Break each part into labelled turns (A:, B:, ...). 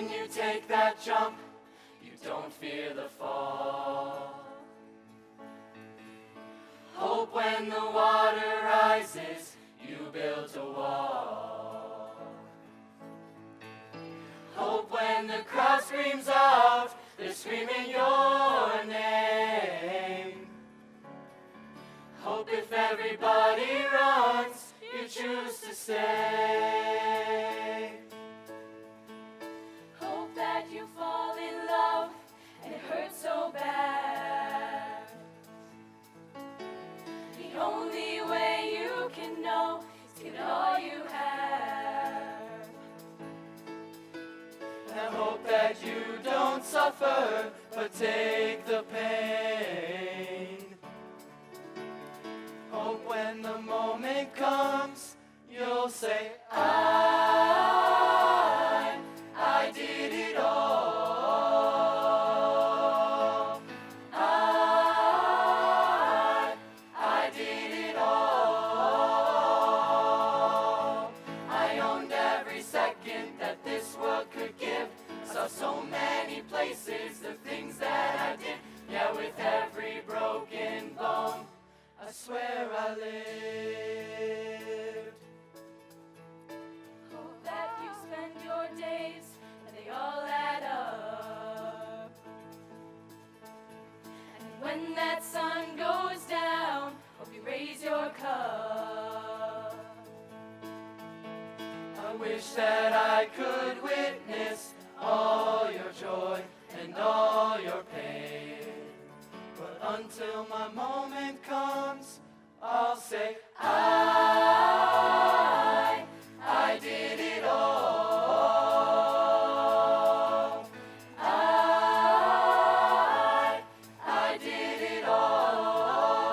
A: when you take that jump, you don't fear the fall. Hope when the water rises, you build a wall. Hope when the crowd screams out, they're screaming your name. Hope if everybody runs, you choose to stay.
B: Hope that you fall in love and it hurts so bad. The only way you can know is to give all you have.
A: And I hope that you don't suffer, but take the pain. Hope when the moment comes, you'll say, I did it all. I did it all. I owned every second that this world could give. Saw so many places, the things that I did. Yeah, with every broken bone, I swear I lived.
B: Hope that you spend your days and they all add up. And when that sun goes down, hope you raise your cup.
A: I wish that I could witness all your joy and all your pain. But until my moment comes, I'll say, I did it all. I did it all.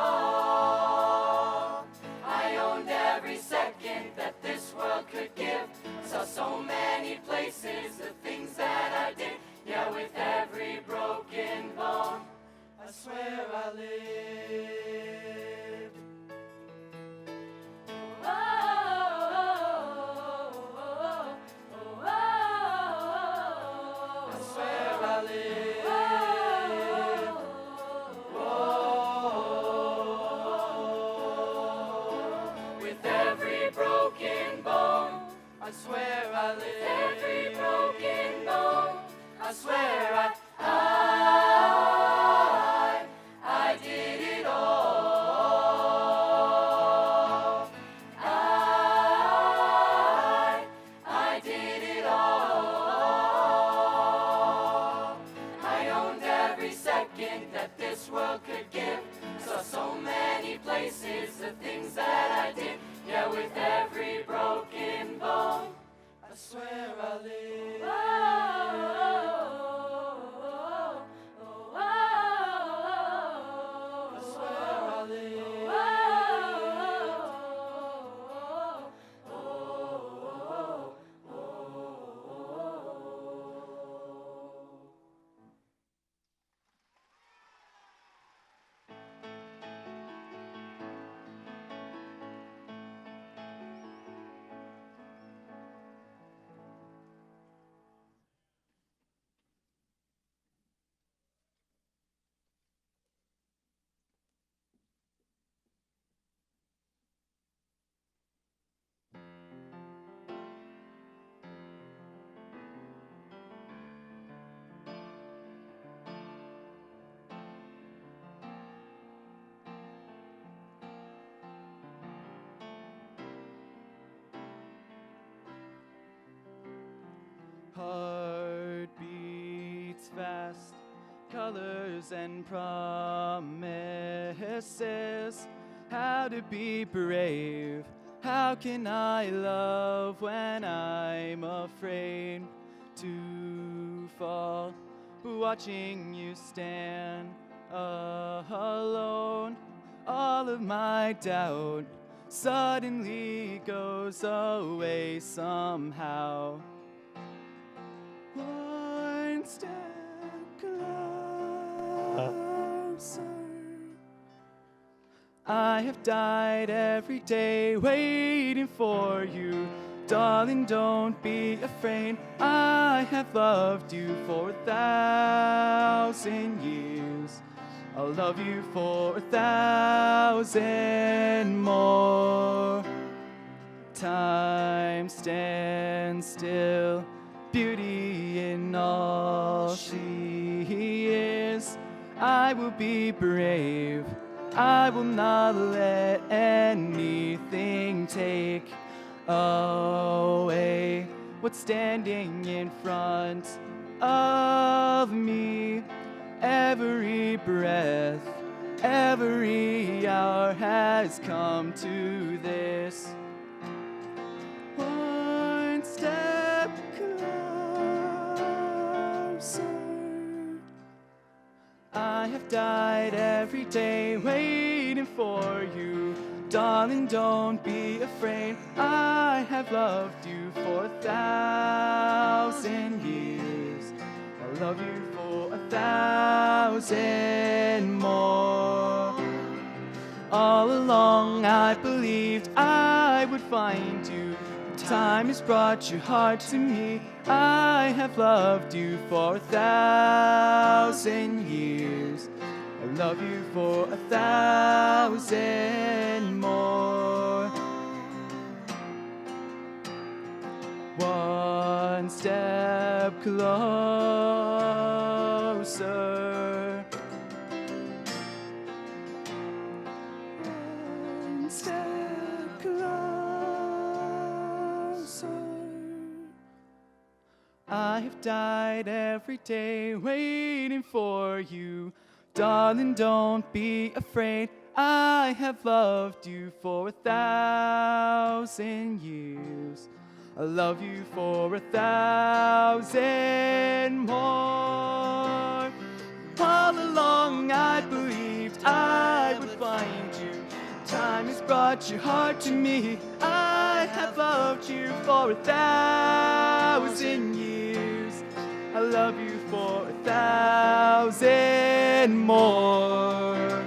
A: I owned every second that this world could give. Saw so many places, the things that I did. Yeah, with every broken bone, I swear I lived. I swear I lived. With every broken bone, I swear I lived.
B: With every broken bone,
A: I swear I did it all. I did it all. I owned every second that this world could give. Saw so many places, the things that I did. Yeah, with every broken bone, I swear I lived. I swear I lived.
C: Heart beats fast, colors and promises. How to be brave, how can I love when I'm afraid to fall? Watching you stand alone, all of my doubt suddenly goes away somehow. One step closer. I have died every day waiting for you Darling, don't be afraid. I have loved you for 1,000 years. I'll love you for 1,000 more. Time stands still, beauty in all she is. I will be brave. I will not let anything take away what's standing in front of me. Every breath, every hour has come to this. One step closer. I have died every day waiting for you. Darling, don't be afraid. I have loved you for 1,000 years. I'll love you for 1,000 more. All along I believed I would find you. Time has brought your heart to me. I have loved you for 1,000 years. I love you for 1,000 more. One step closer. One step closer. I have died every day waiting for you. Darling, don't be afraid. I have loved you for 1,000 years. I love you for 1,000 more. All along I believed I would find you. Time has brought your heart to me. I have loved you for 1,000 years. I love you for 1,000 more.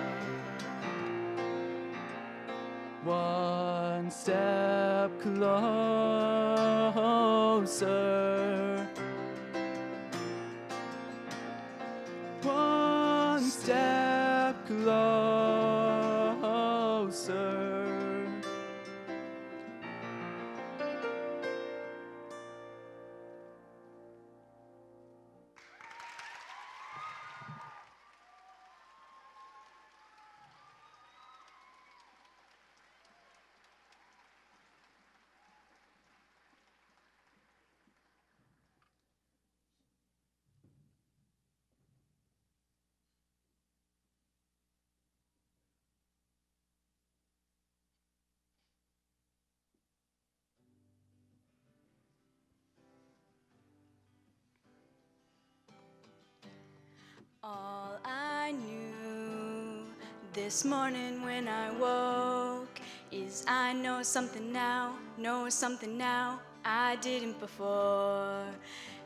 C: One step closer. One step closer.
B: All I knew this morning when I woke is I know something now I didn't before.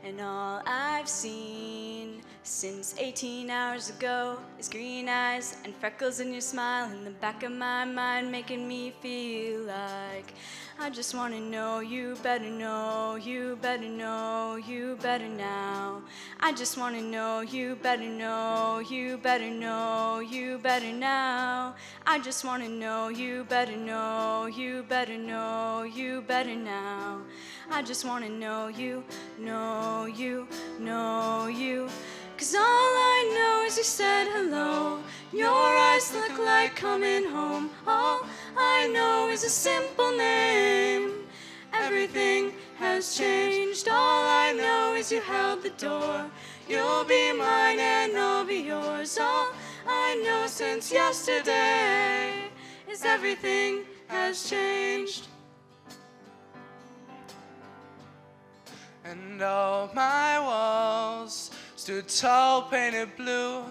B: And all I've seen since 18 hours ago is green eyes and freckles in your smile in the back of my mind, making me feel like I just want to know you better, know you better, know you better now. I just want to know you better, know you better, know you better now. I just want to know you better, know you better, know you better now. I just want to know you, know you, know you. 'Cause all I know is you said hello. Your eyes look like coming home. All I know is a simple name. Everything has changed. All I know is you held the door. You'll be mine and I'll be yours. All I know since yesterday is everything has changed.
C: And all my walls stood tall, painted blue.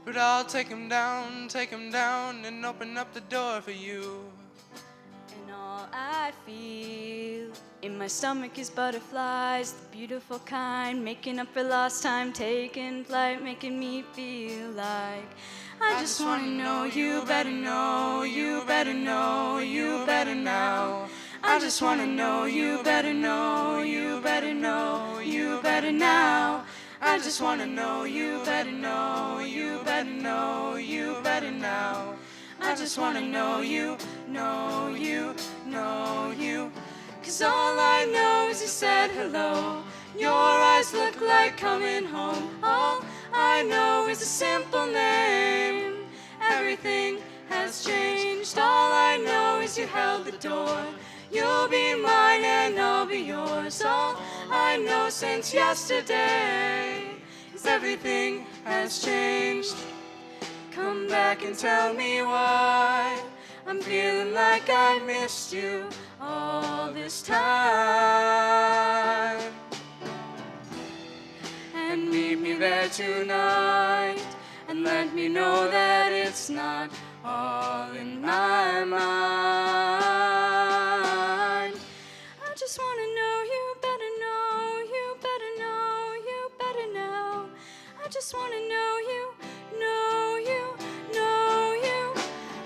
C: But I'll take 'em down, and open up the door for you.
B: And all I feel in my stomach is butterflies, the beautiful kind, making up for lost time, taking flight, making me feel like I just want to know you better, know you better, know you better now. I just wanna know you better, know you better, know you better now. I just wanna know you better, know you better, know you better now. I just wanna know you, know you, know you. 'Cause all I know is you said hello. Your eyes look like coming home. All I know is a simple name. Everything has changed. All I know is you held the door. You'll be mine and I'll be yours. All I know since yesterday is everything has changed. Come back and tell me why I'm feeling like I missed you all this time. And meet me there tonight and let me know that it's not all in my mind. I just wanna know you better, know you better, know you better now. I just wanna know you, know you, know you.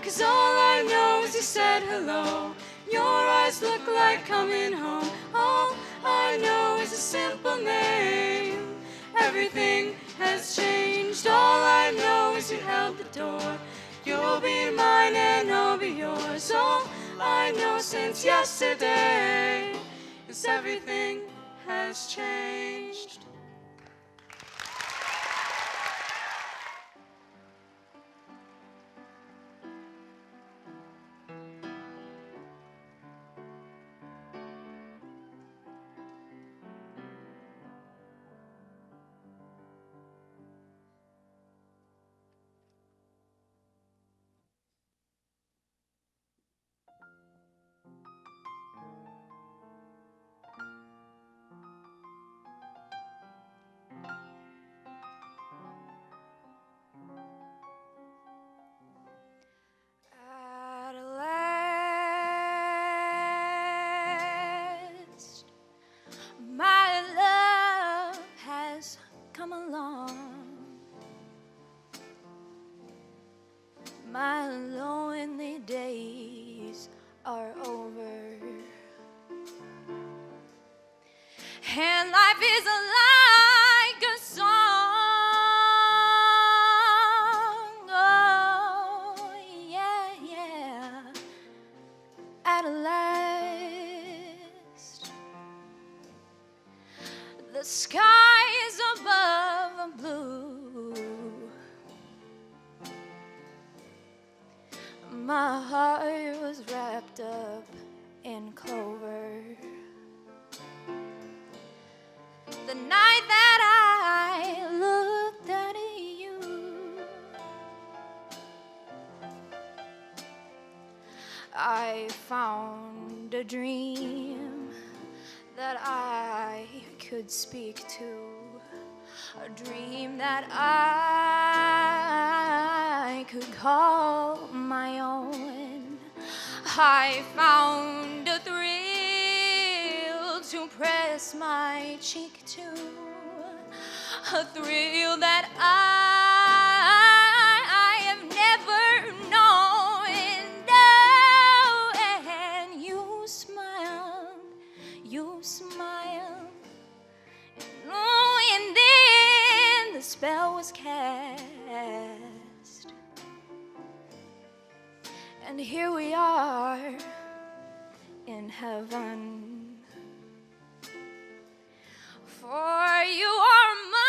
B: 'Cause all I know is you said hello. Your eyes look like coming home. All I know is a simple name. Everything has changed. All I know is you held the door. You'll be mine and I'll be yours. All I know since yesterday is everything has changed. At last, my love has come along. My lonely days are over, and life is like a song. Oh, yeah, yeah. At last, the skies above are blue. My heart was wrapped up in clover. The night that I looked at you, I found a dream that I could speak to, a dream that I could call my own. I found a thrill to press my cheek to, a thrill that I have never known. Oh, and you smiled, and then the spell was cast, and here we are in heaven. For you are mine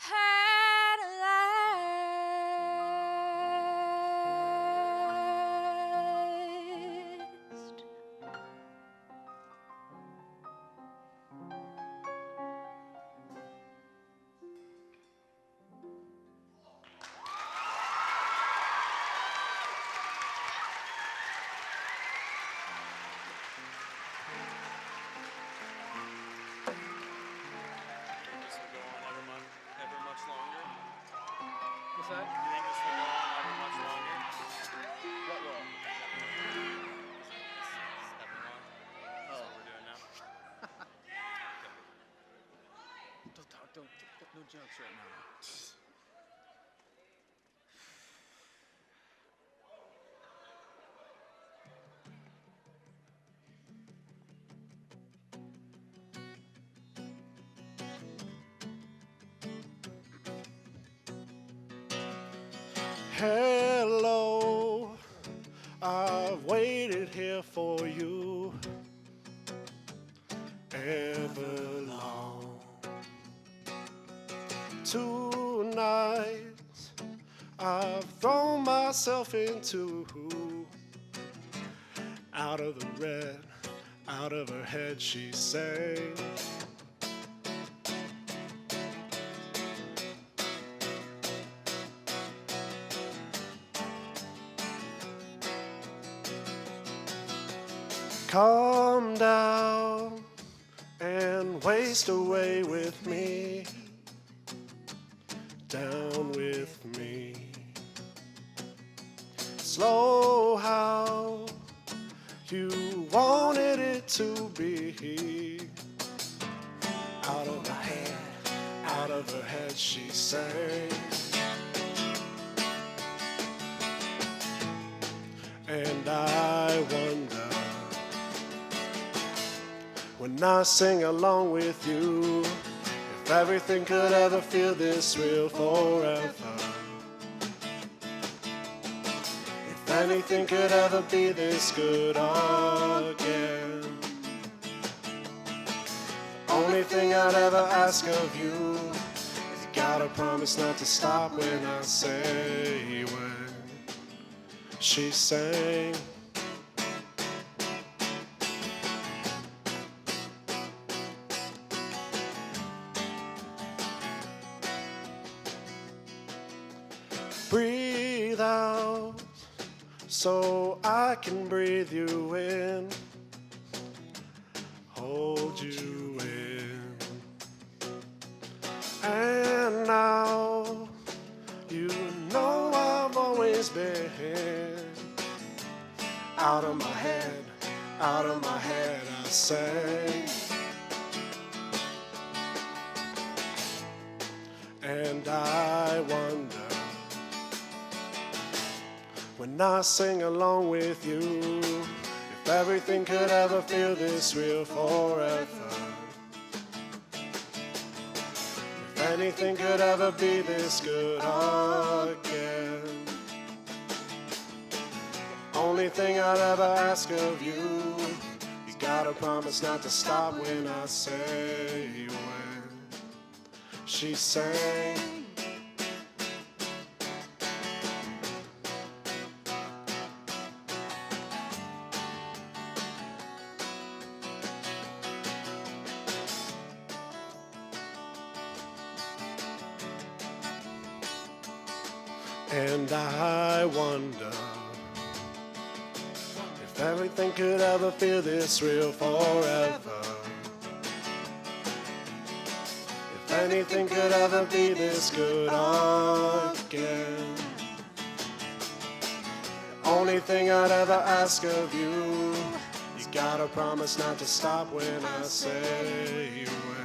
B: at last.
C: What's that?
D: Do you think this will go on ever much longer?
C: What will?
D: Everyone? That's what we're doing now.
C: Don't talk, no jokes right now.
E: Hello, I've waited here for you ever long. Tonight, I've thrown myself into out of the red, out of her head, she sang. Calm down and waste away with me, down with me. Slow how you wanted it to be. Out of her head, out of her head, she sang. And I wonder, when I sing along with you, if everything could ever feel this real forever. If anything could ever be this good again. The only thing I'd ever ask of you is you gotta promise not to stop when I say when she sang. Breathe out so I can breathe you in, hold you in. And now you know I've always been out of my head, I sang. And I wonder, when I sing along with you, if everything could ever feel this real forever. If anything could ever be this good again. The only thing I'd ever ask of you, you gotta promise not to stop when I say when she sang. And I wonder if everything could ever feel this real forever. If anything could ever be this good again. The only thing I'd ever ask of you, you gotta promise not to stop when I say when.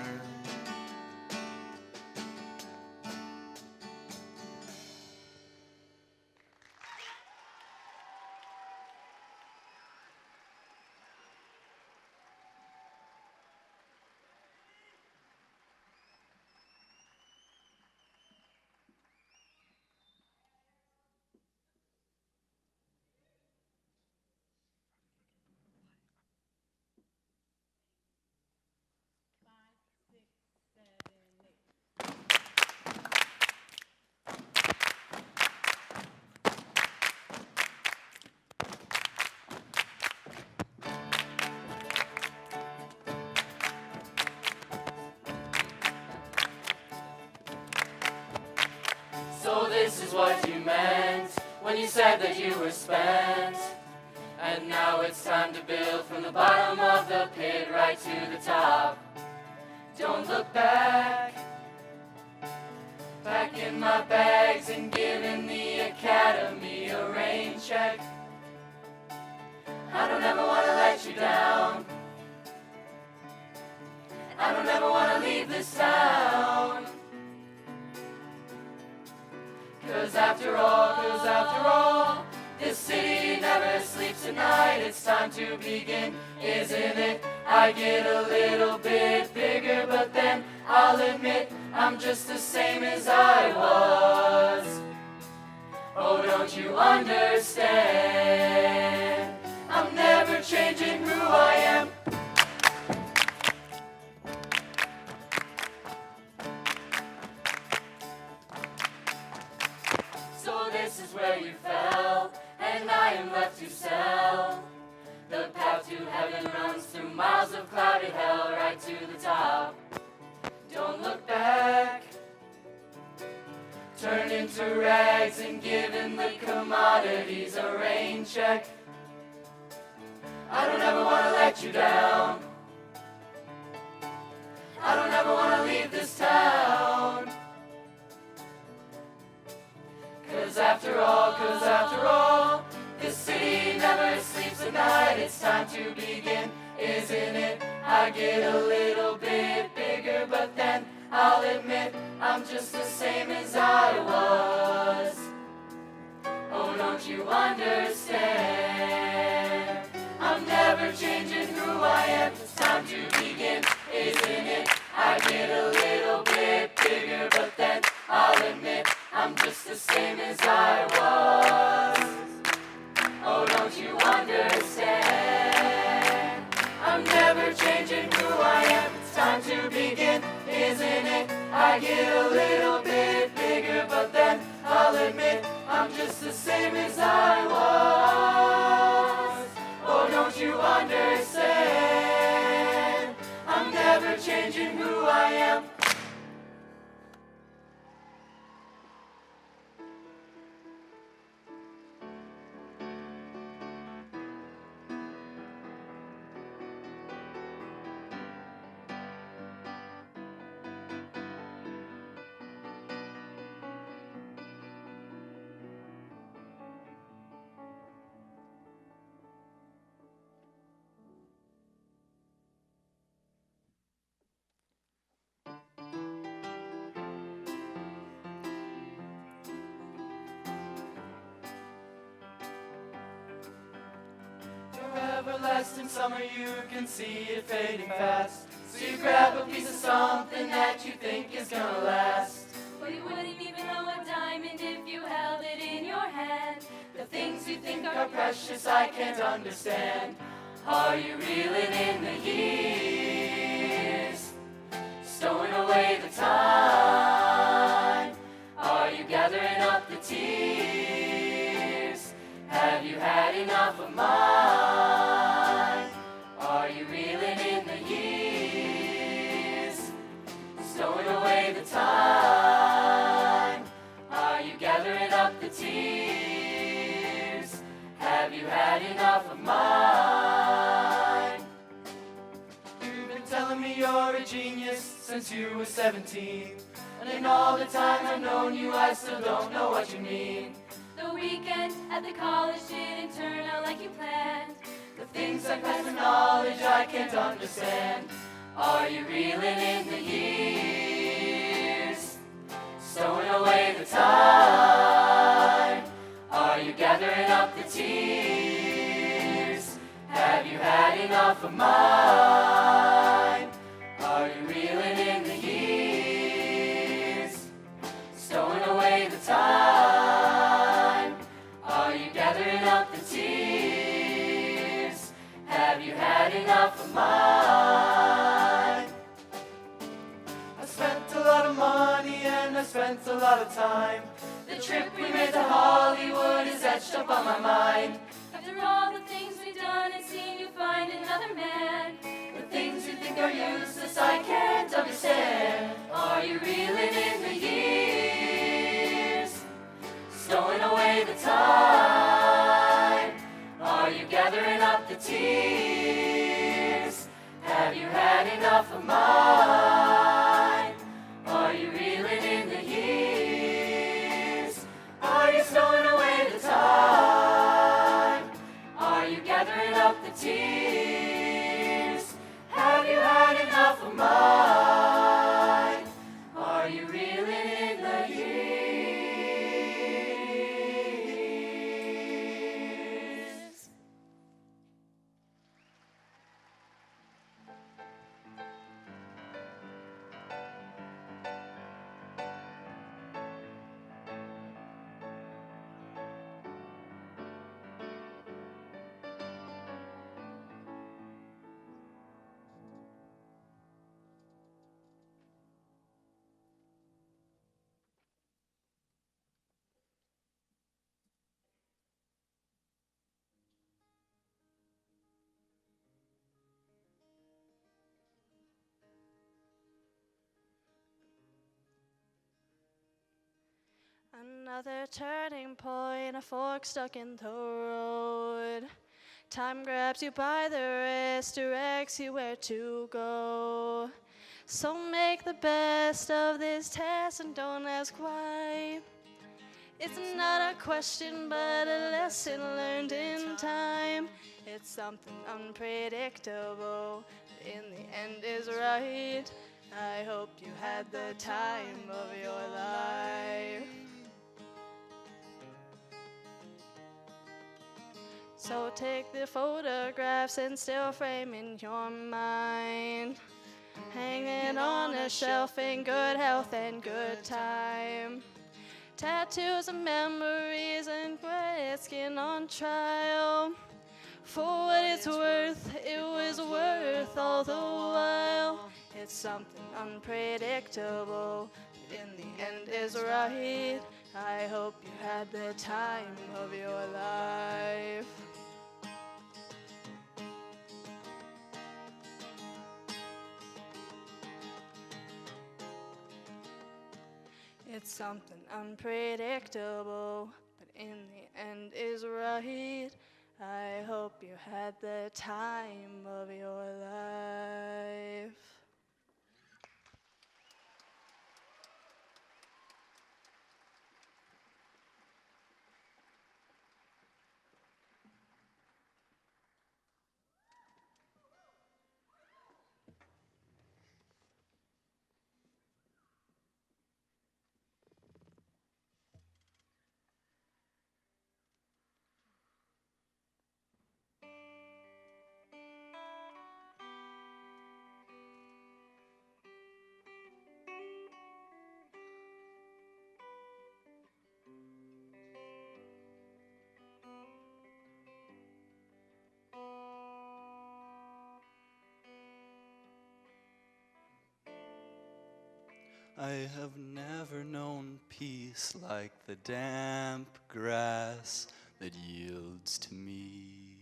A: So this is what you meant when you said that you were spent. And now it's time to build from the bottom of the pit right to the top. Don't look back. Packing my bags and giving the academy a rain check. I don't ever want to let you down. I don't ever want to leave this town. Cause after all, this city never sleeps at night. It's time to begin, isn't it? I get a little bit bigger, but then I'll admit I'm just the same as I was. Oh, understand? I'm never changing who I am. So this is where you fell, and I am left to sell. The path to heaven runs through miles of clouded hell, right to the top. Don't look back. Turn into rags and giving the commodities a rain check. I don't ever want to let you down. I don't ever want to leave this town. Cause after all, this city never sleeps at night. It's time to begin, isn't it? I get a little bit bigger, but then I'll admit I'm just the same as I was. Oh, don't you understand? I'm never changing who I am. It's time to begin, isn't it? I get a little bit bigger, but then I'll admit I'm just the same as I was. Oh, don't you understand? I'm never changing who I am. It's time to begin, isn't it? I get a little bit bigger, but then I'll admit I'm just the same as I was. Oh, don't you understand? I'm never changing who I am. Everlasting summer, you can see it fading fast. So you grab a piece of something that you think is gonna last.
F: But you wouldn't even know a diamond if you held it in your hand.
A: The things you think are precious, I can't understand. Are you reeling in the years? Stowing away the time? Are you gathering up the tears? Have you had enough of mine? Are you reeling in the years? Stowing away the time? Are you gathering up the tears? Have you had enough of mine? You've been telling me you're a genius since you were 17. And in all the time I've known you, I still don't know what you mean.
F: The weekend at the college didn't turn out like you planned.
A: The things I pass for knowledge I can't understand. Are you reeling in the years? Stowing away the time? Are you gathering up the tears? Have you had enough of mine? Are you reeling in the years? Stowing away the time? Are you gathering up the tears? Have you had enough of mine? I spent a lot of money and I spent a lot of time. The trip we made to Hollywood is etched up on my mind.
F: After all the things we've done and seen you find another man.
A: The things you think are useless I can't understand. Are you reeling in the years? Stowing away the time? Are you gathering up the tears? Have you had enough of mine? Are you reeling in the years? Are you stowing away the time? Are you gathering up the tears? Have you had enough of mine? Are you reeling in the
G: Another turning point, a fork stuck in the road. Time grabs you by the wrist, directs you where to go. So make the best of this test and don't ask why. It's not a question, but a lesson learned in time. It's something unpredictable, but in the end is right. I hope you had the time of your life. So take the photographs and still frame in your mind. Hang it on a shelf in good health and good time. Tattoos and memories and gray skin on trial. For what it's worth, it was worth all the while. It's something unpredictable, but in the end is right. I hope you had the time of your life. It's something unpredictable, but in the end is right. I hope you had the time of your life.
C: I have never known peace like the damp grass that yields to me.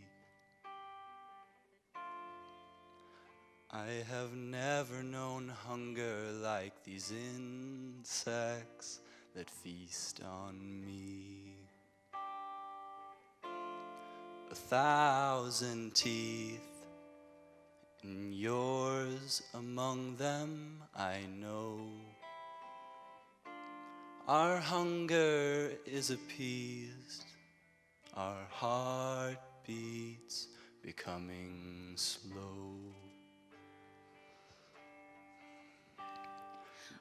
C: I have never known hunger like these insects that feast on me. 1,000 teeth, and yours among them, I know. Our hunger is appeased, our heartbeats becoming slow.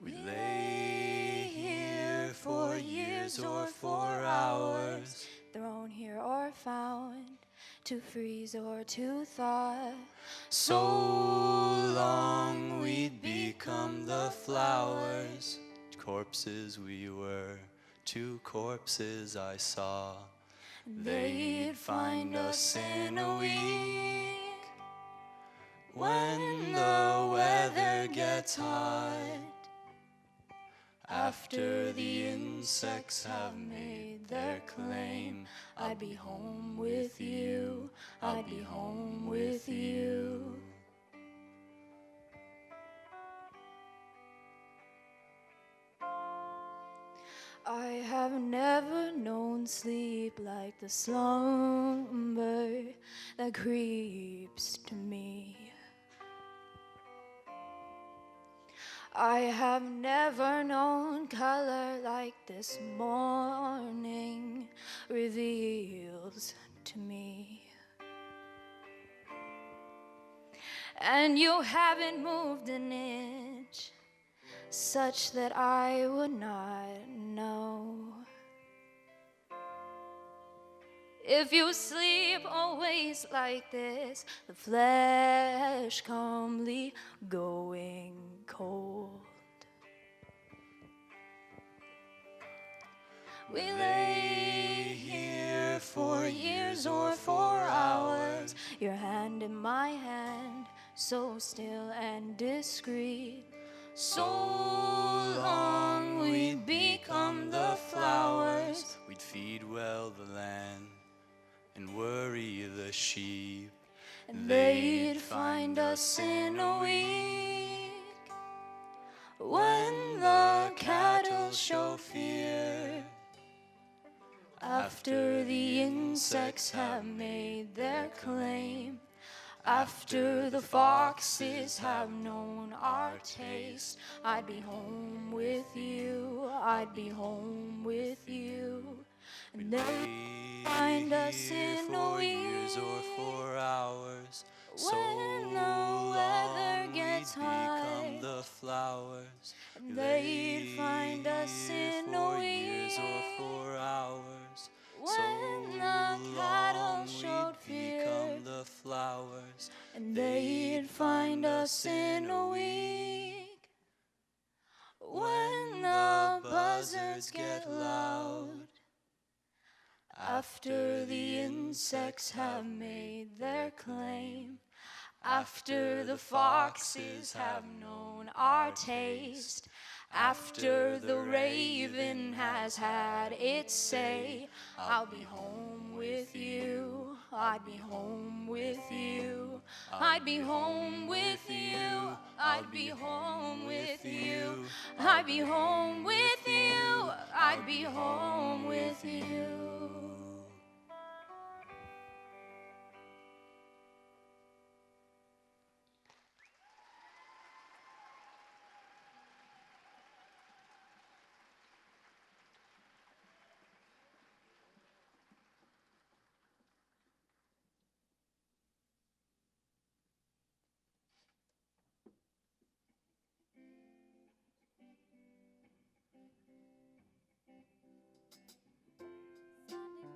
C: We lay here for years or for hours,
G: Thrown here or found, to freeze or to thaw.
C: so long we'd become the flowers. Corpses we were, 2 corpses I saw. They'd find us in a week when the weather gets hot. After the insects have made their claim, I'd be home with you, I'd be home with you.
G: I have never known sleep like the slumber that creeps to me. I have never known color like this morning reveals to me. And you haven't moved an inch such that I would not know. If you sleep always like this, the flesh calmly going cold. We lay here for years or for hours, your hand in my hand, so still and discreet. So long we'd become the flowers, we'd feed well the land and worry the sheep, and they'd find us in a week when the cattle show fear
F: After the insects have made their claim, after the foxes have known our taste, I'd be home with you, I'd be home with you. And they'd find us in a
H: years or
F: week
H: for hours. So
F: when the weather gets
H: we'd
F: high.
H: become the flowers.
F: And they'd find us in a
H: for years or
F: week
H: for hours.
F: when the cattle
H: long
F: showed
H: we'd
F: fear.
H: become the flowers.
F: And they'd find us in a week when the buzzards get loud. After the insects have made their claim, after the foxes have known our taste, after the raven has had its say, I'll be home with you, I'd be home with you, I'd be home with you, I'd be home with you, I'd be home with you, I'd be home with you.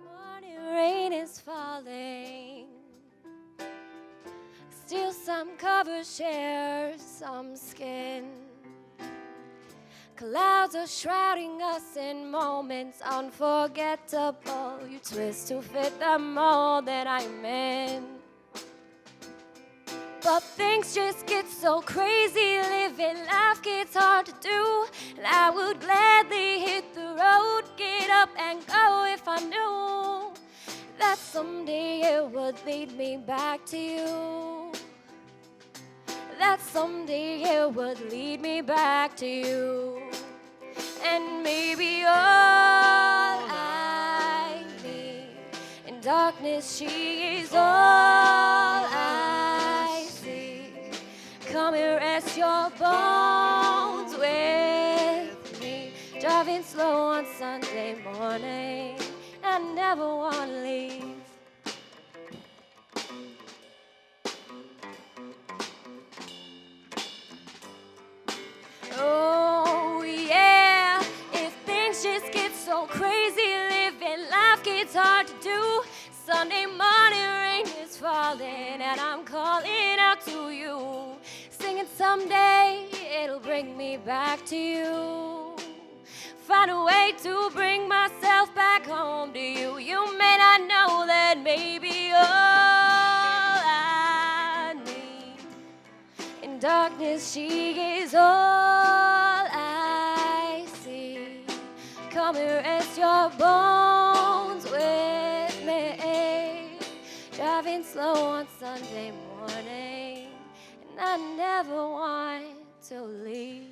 I: Morning rain is falling. Still some covers share some skin. Clouds are shrouding us in moments unforgettable. You twist to fit the mold that I'm in. But things just get so crazy. Living life gets hard to do. And I would gladly hit the road, get up and go if I knew that someday it would lead me back to you. That someday it would lead me back to you. And maybe all I need in darkness, she is all I see. Come and rest your bones with me. Driving slow on Sunday morning, I never want to leave. Oh yeah, if things just get so crazy, living life gets hard to do. Sunday morning rain is falling and I'm calling out to you, singing someday it'll bring me back to you. Find a way to bring myself back home to you. You may not know that maybe all I need in darkness, she is all I see. Come and rest your bones with me. Driving slow on Sunday morning, and I never want to leave.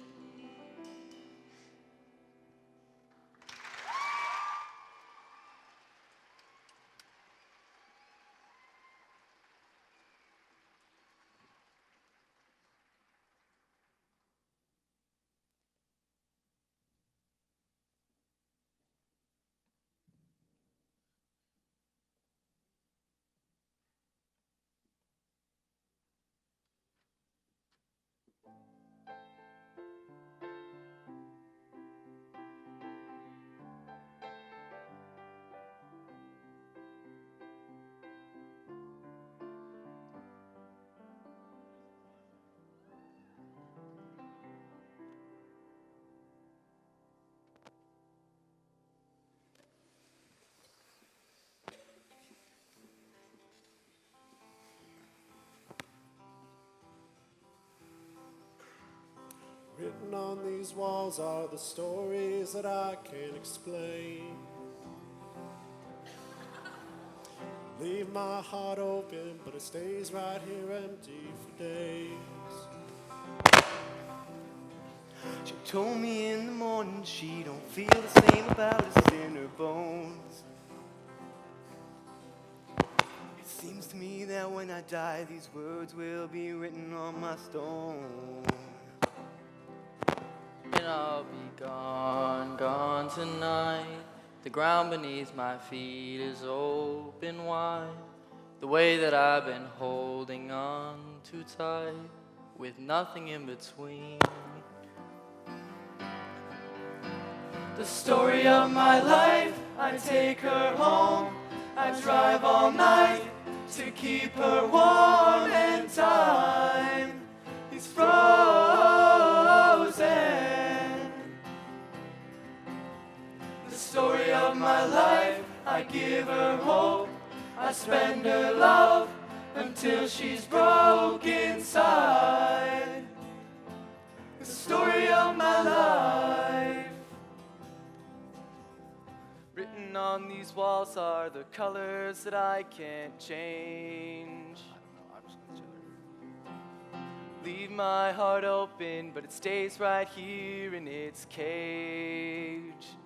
E: Written on these walls are the stories that I can't explain. Leave my heart open, but it stays right here empty for days.
C: She told me in the morning she don't feel the same about us in her bones. when I die, these words will be written on my stone.
J: And I'll be gone, gone tonight. The ground beneath my feet is open wide. The way that I've been holding on too tight, with nothing in between.
C: The story of my life, I take her home. I drive all night to keep her warm, and time is frozen. The story of my life, I give her hope. I spend her love until she's broke inside. The story of my life. Written on these walls are the colors that I can't change. Leave my heart open, but it stays right here in its cage.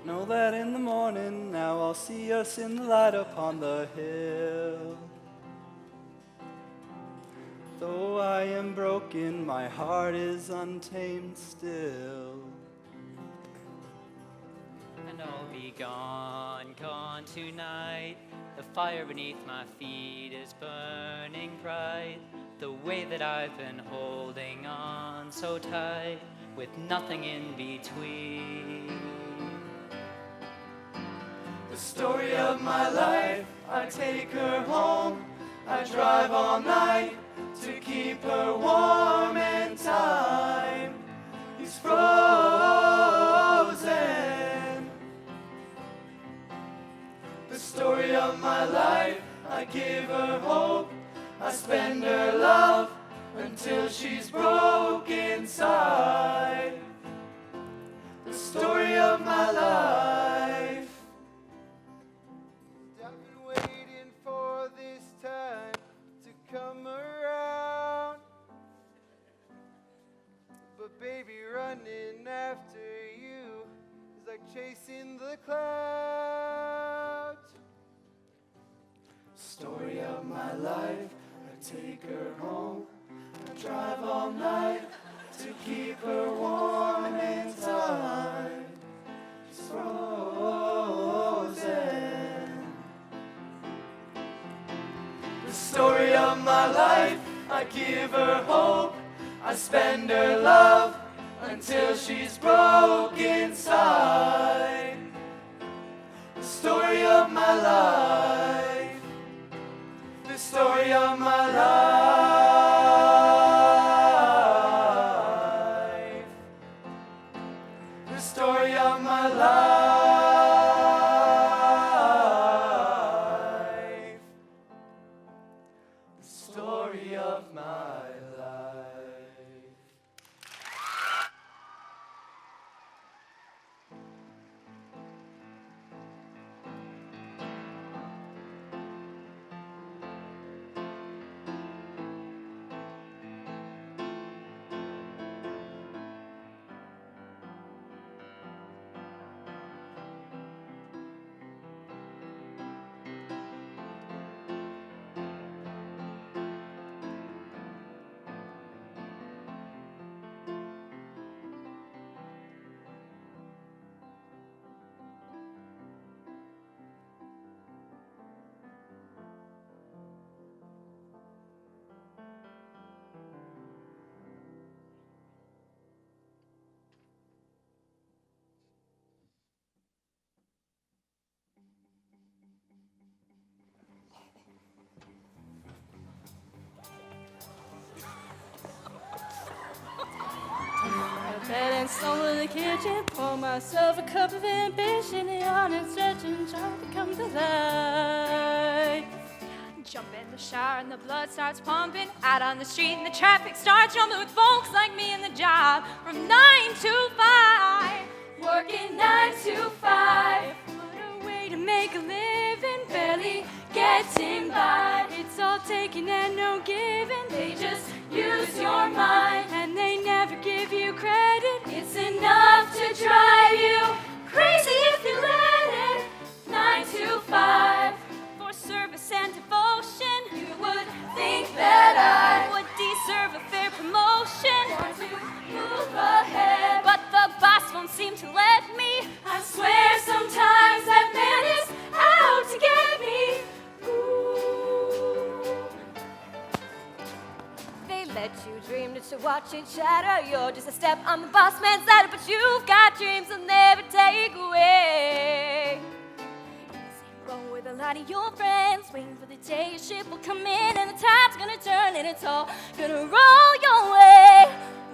C: Know that in the morning now I'll see us in the light upon the hill. Though I am broken, my heart is untamed still.
K: And I'll be gone, gone tonight. The fire beneath my feet is burning bright. The way that I've been holding on so tight, with nothing in between.
C: The story of my life, I take her home. I drive all night to keep her warm, and time is frozen. The story of my life, I give her hope. I spend her love until she's broke inside. The story of my life.
L: I've been waiting for this time to come around, but baby, running after you is like chasing the clouds.
C: Story of my life, I take her home. I drive all night to keep her warm, and time is frozen. The story of my life, I give her hope. I spend her love until she's broke inside. The story of my life. The story of my life. The story of my life. The story of my life.
G: Bed and stumble in the kitchen, pour myself a cup of ambition, yawn and stretch and try to come to life.
F: Jump in the shower and the blood starts pumping. Out on the street and the traffic starts jumping with folks like me in the job from 9 to 5. Working 9 to 5. What a way to make a living, barely getting by. It's all taken and no giving. They just use your mind and they never give you credit. It's enough to drive you crazy if you let it. 9 to 5 for service and
I: I swear sometimes that man is out to get me. Ooh. They let you dream to watch it shatter. You're just a step on the boss man's ladder, but you've got dreams they'll never take away. Roll with a lot of your friends, waiting for the day your ship will come in and the tide's gonna turn and it's all gonna roll your way.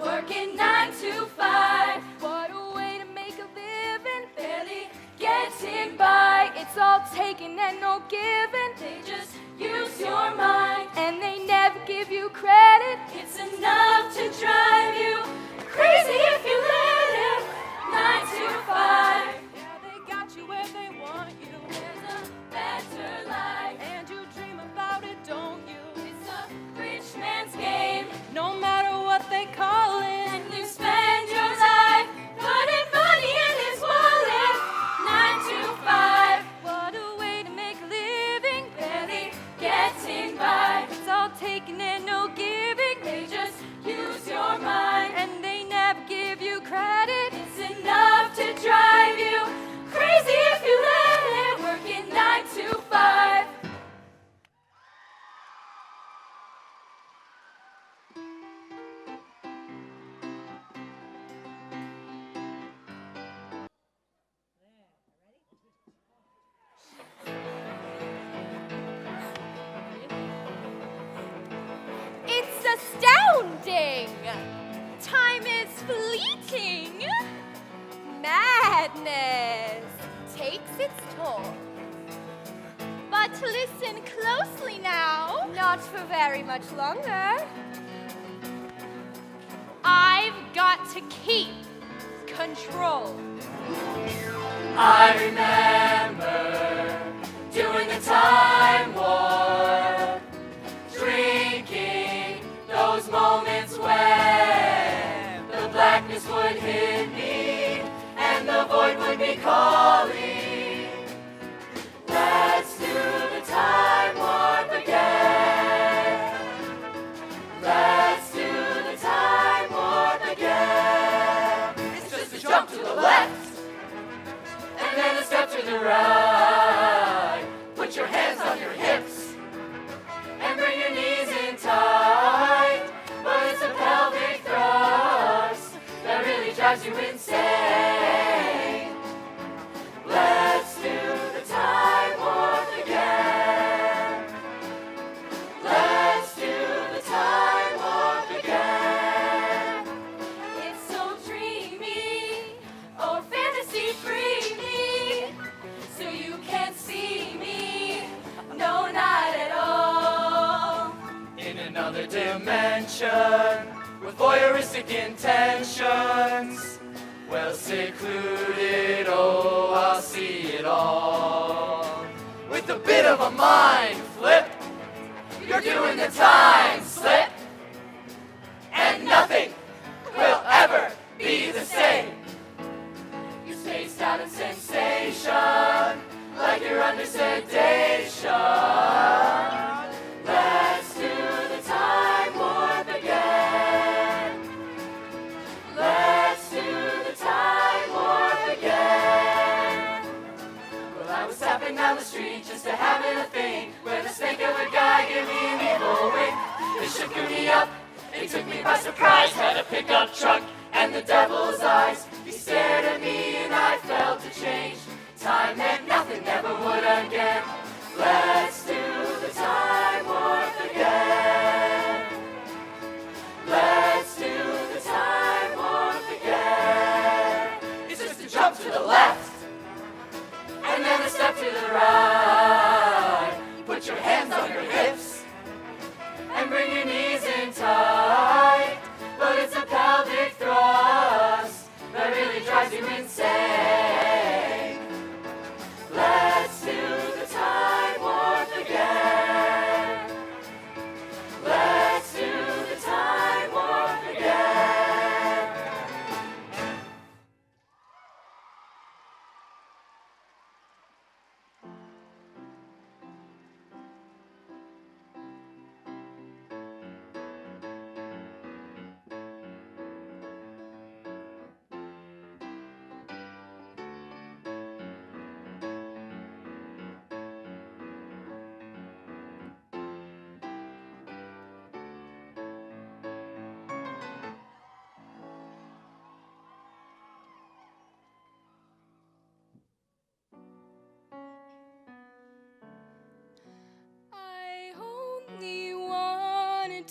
I: Working 9 to 5, what a way to make a living, barely getting by. It's all taken and no giving, they just use your mind and they never give you credit. It's enough to drive you crazy if you let it. 9 to 5, yeah, they got you where they want you. There's a better life, and you dream about it, don't you? It's a rich man's game, no matter what they call it. And you spend your life putting money in his wallet. 9 to 5, what a way to make a living, barely getting by. It's all taken and no giving, they just use your mind and they never give you credit. It's enough to drive you crazy if you let it. Working 9 to 5. It's astounding! Time is fleeting! Madness takes its toll. But listen closely now. Not for very much longer. I've got to keep control.
A: I remember doing the time warp, drinking those moments when the blackness would hit me and the void would be calling. Let's do the time warp again. Let's do the time warp again. It's just a jump to the left and then a step to the right. Put your hands on your hips and bring your knees in tight. But it's a pelvic thrust that really drives you insane. Let's do the time warp again. Let's do the time warp again. It's so dreamy or fantasy free me, so you can't see me, no, not at all.
J: In another dimension, with voyeuristic intentions, well secluded, oh, I'll see it all. With a bit of a mind flip, you're doing the time slip, and nothing will ever be the same.
A: You're spaced out in sensation, like you're under sedation. Let's do the time warp again. Let's do the time warp again. Well, I was tapping down the street just to having a thing, when a snake-haired guy gave me an evil wink. It shook me up, it took me by surprise. Had a pickup truck and the devil's eyes. He stared at me and I felt a change. Time meant nothing, never would again. Let's do the time warp again. Let's do the time warp again. It's just a jump to the left and then a step to the right. Put your hands on your hips and bring your knees in tight. But it's a pelvic thrust that really drives you insane.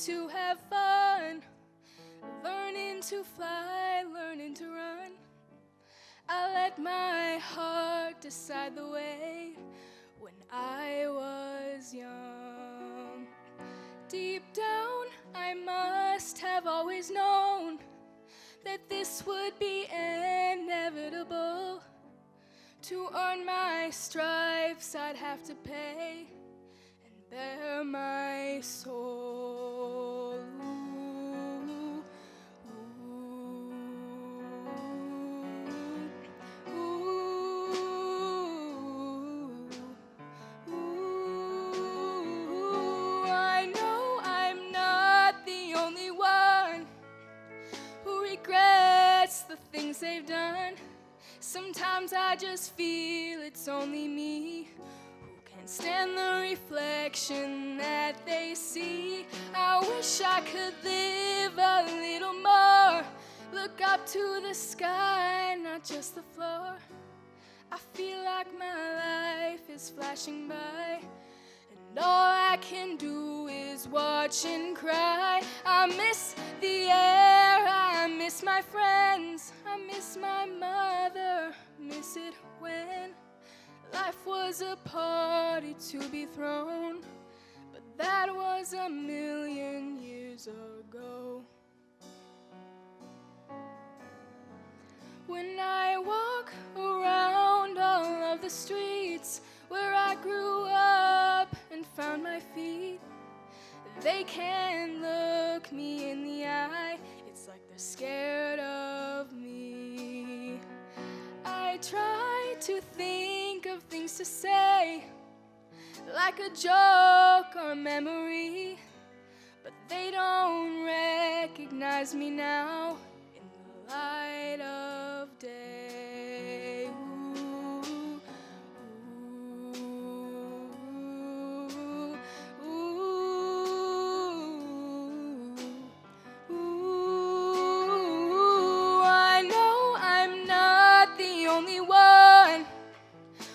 G: to have fun, learning to fly, learning to run. I let my heart decide the way when I was young. Deep down, I must have always known that this would be inevitable. To earn my stripes, I'd have to pay and bare my soul. I know I'm not the only one who regrets the things they've done. Sometimes I just feel it's only me who can't stand the reflection that they see. I wish I could live a little more, look up to the sky, not just the floor. I feel like my life is flashing by, and all I can do is watch and cry. I miss the air, I miss my friends, I miss my mother, miss it when life was a party to be thrown, but that was a million years ago. When I walk around all of the streets where I grew up and found my feet, they can't look me in the eye. It's like they're scared of me. I try to think of things to say, like a joke or memory, but they don't recognize me now in the light of day. Ooh, ooh, ooh, ooh. I know I'm not the only one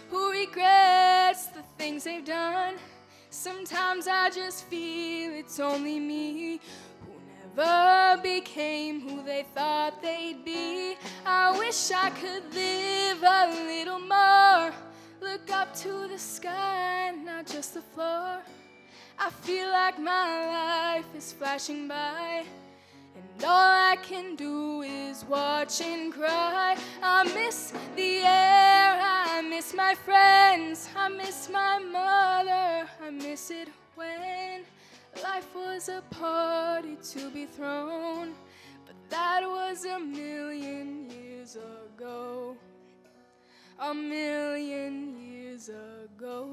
G: who regrets the things they've done. Sometimes I just feel it's only me who never became who they thought they'd be. I wish I could live a little more, look up to the sky, not just the floor. I feel like my life is flashing by, and all I can do is watch and cry. I miss the air, I miss my friends, I miss my mother, I miss it when life was a party to be thrown, but that was a million years ago, a million years ago.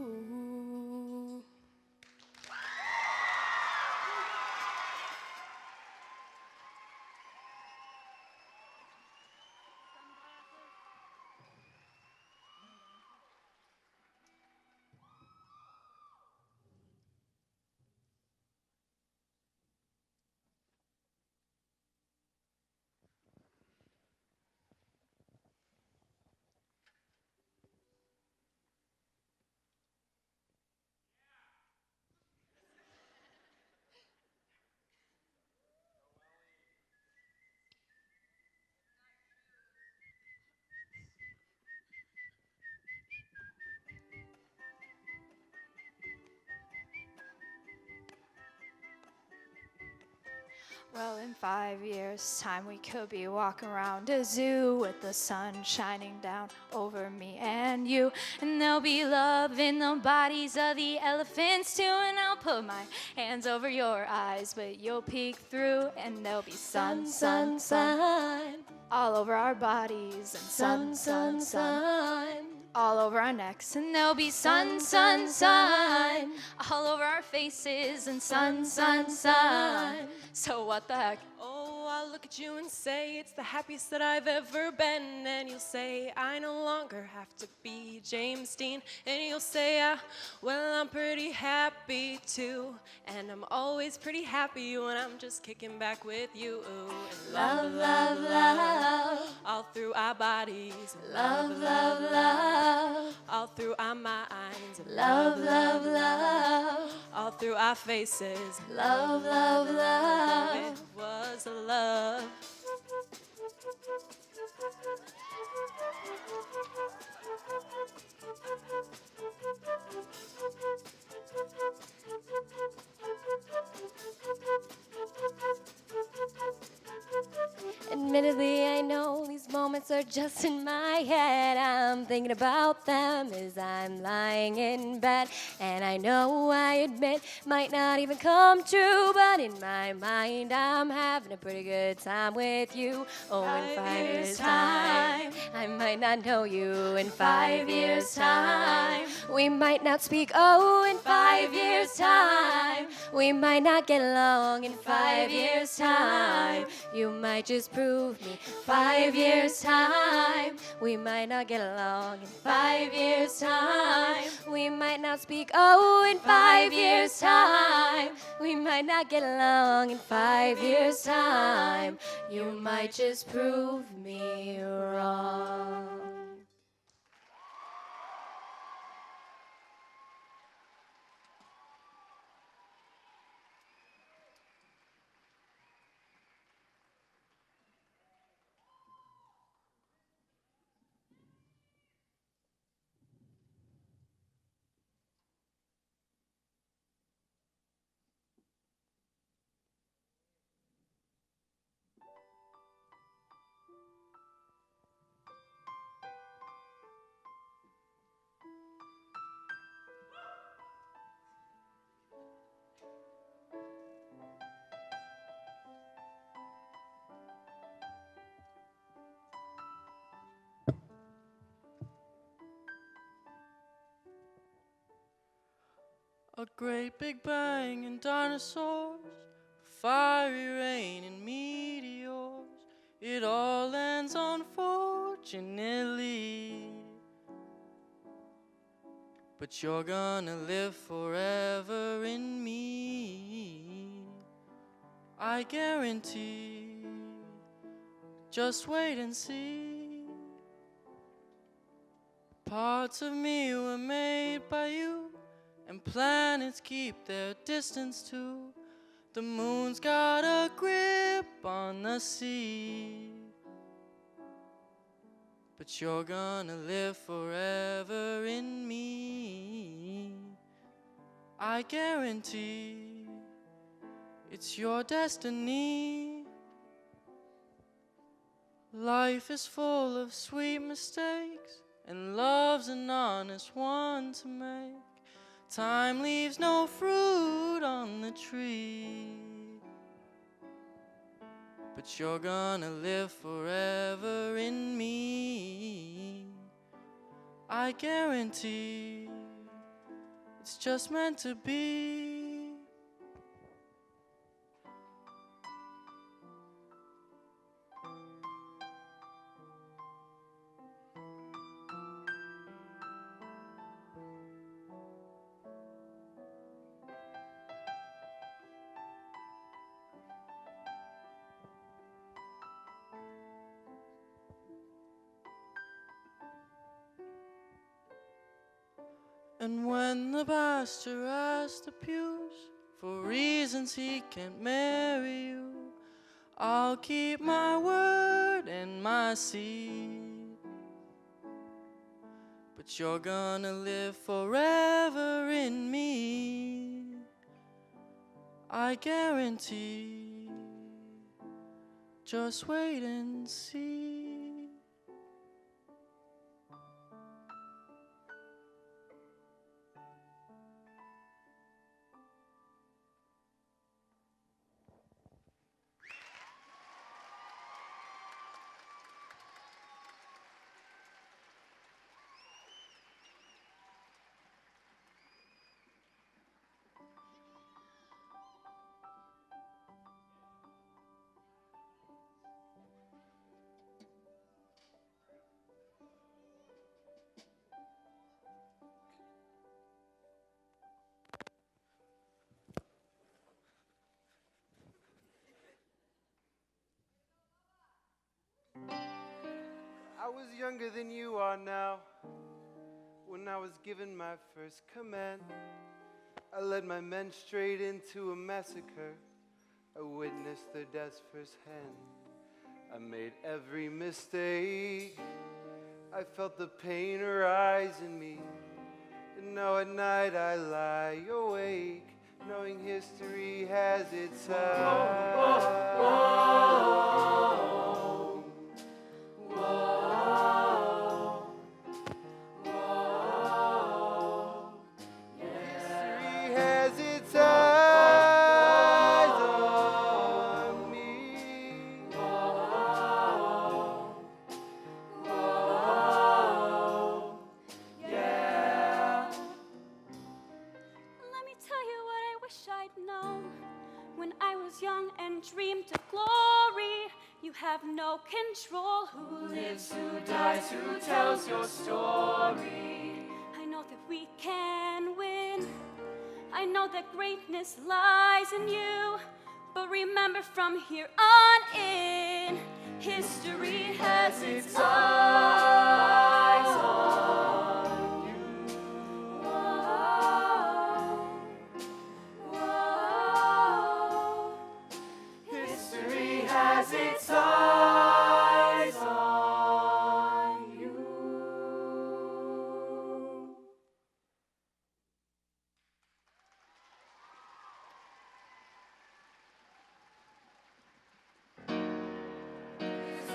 F: Well, in 5 years' time, we could be walking around a zoo with the sun shining down over me and you. And there'll be love in the bodies of the elephants too. And I'll put my hands over your eyes, but you'll peek through. And there'll be sun, sun, sun all over our bodies. And sun, sun, sun all over our necks. And there'll be sun, sun, sun all over our faces. And sun, sun, sun. So what the heck?
M: Oh, I'll look at you and say it's the happiest that I've ever been. And you'll say I no longer have to be James Dean. And you'll say, well, I'm pretty happy too. And I'm always pretty happy when I'm just kicking back with you. And love, love, love all through our bodies. Love, love, love all through our minds. Love, love, love all through our faces.
I: Love, love,
M: Oh,
I: love.
M: it was a love.
I: Admittedly, I know these moments are just in my head. I'm thinking about them as I'm lying in bed. And I know I admit might not even come true, but in my mind I'm having a pretty good time with you. Oh, in 5 years' time, I might not know you. In 5 years' time, we might not speak. Oh, in 5 years' time, we might not get along. In 5 years' time, you might just prove me. 5 years' time, we might not get along. In 5 years' time, we might not speak. Oh, in 5 years' time, we might not get along. In 5 years' time, you might just prove me wrong.
J: A great big bang and dinosaurs, fiery rain and meteors. It all ends unfortunately. But you're gonna live forever in me, I guarantee. Just wait and see. Parts of me were made by you, and planets keep their distance too. The moon's got a grip on the sea. But you're gonna live forever in me, I guarantee. It's your destiny. Life is full of sweet mistakes, and love's an honest one to make. Time leaves no fruit on the tree. But you're gonna live forever in me, I guarantee. It's just meant to be. And when the pastor asks the pews, for reasons he can't marry you, I'll keep my word and my seed. But you're gonna live forever in me, I guarantee. Just wait and see.
L: I was younger than you are now when I was given my first command. I led my men straight into a massacre. I witnessed their deaths firsthand. I made every mistake. I felt the pain arise in me. And now at night I lie awake, knowing history has its eyes. History has its eyes on me.
B: Yeah. Let me tell you what I wish I'd known when I was young and dreamed of glory. You have no control. Who lives, who dies, who tells your story? I know that we can win. I know that greatness lies in you. But remember, from here on in, history has its eyes on you. Whoa, whoa. History has its eyes on you.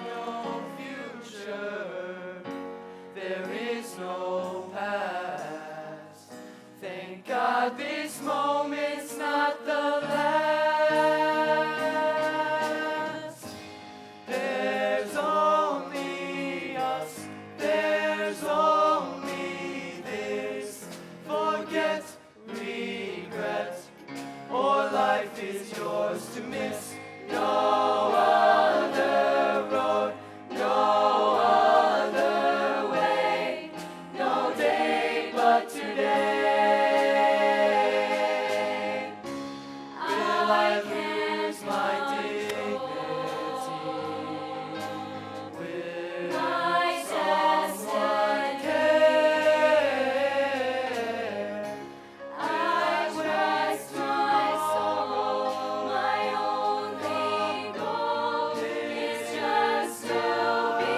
J: No future, there is no past. Thank God this moment's not the last. There's only us, there's only this. Forget regret, or life is yours to miss. No other road, no other way, no day but today. Will I lose my dignity? Will someone care? I rest my soul, my only goal is just to be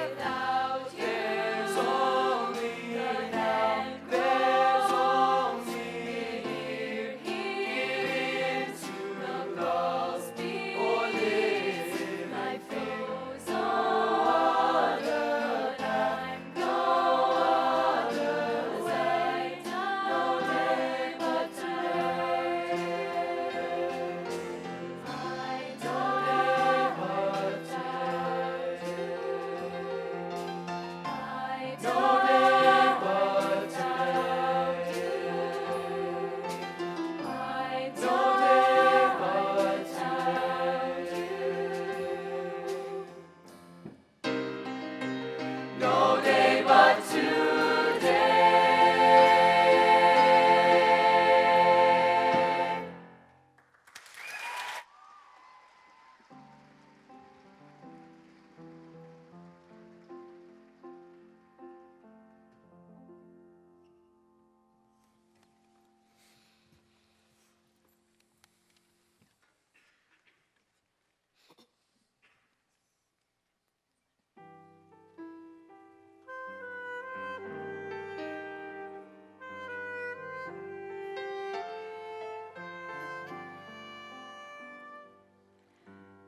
J: without you. There's only that, there's only here into the lost, or live life goes on. Time, no other way, no day but today. I don't know what to do. I don't know what to do. I don't know what to do. No day but today.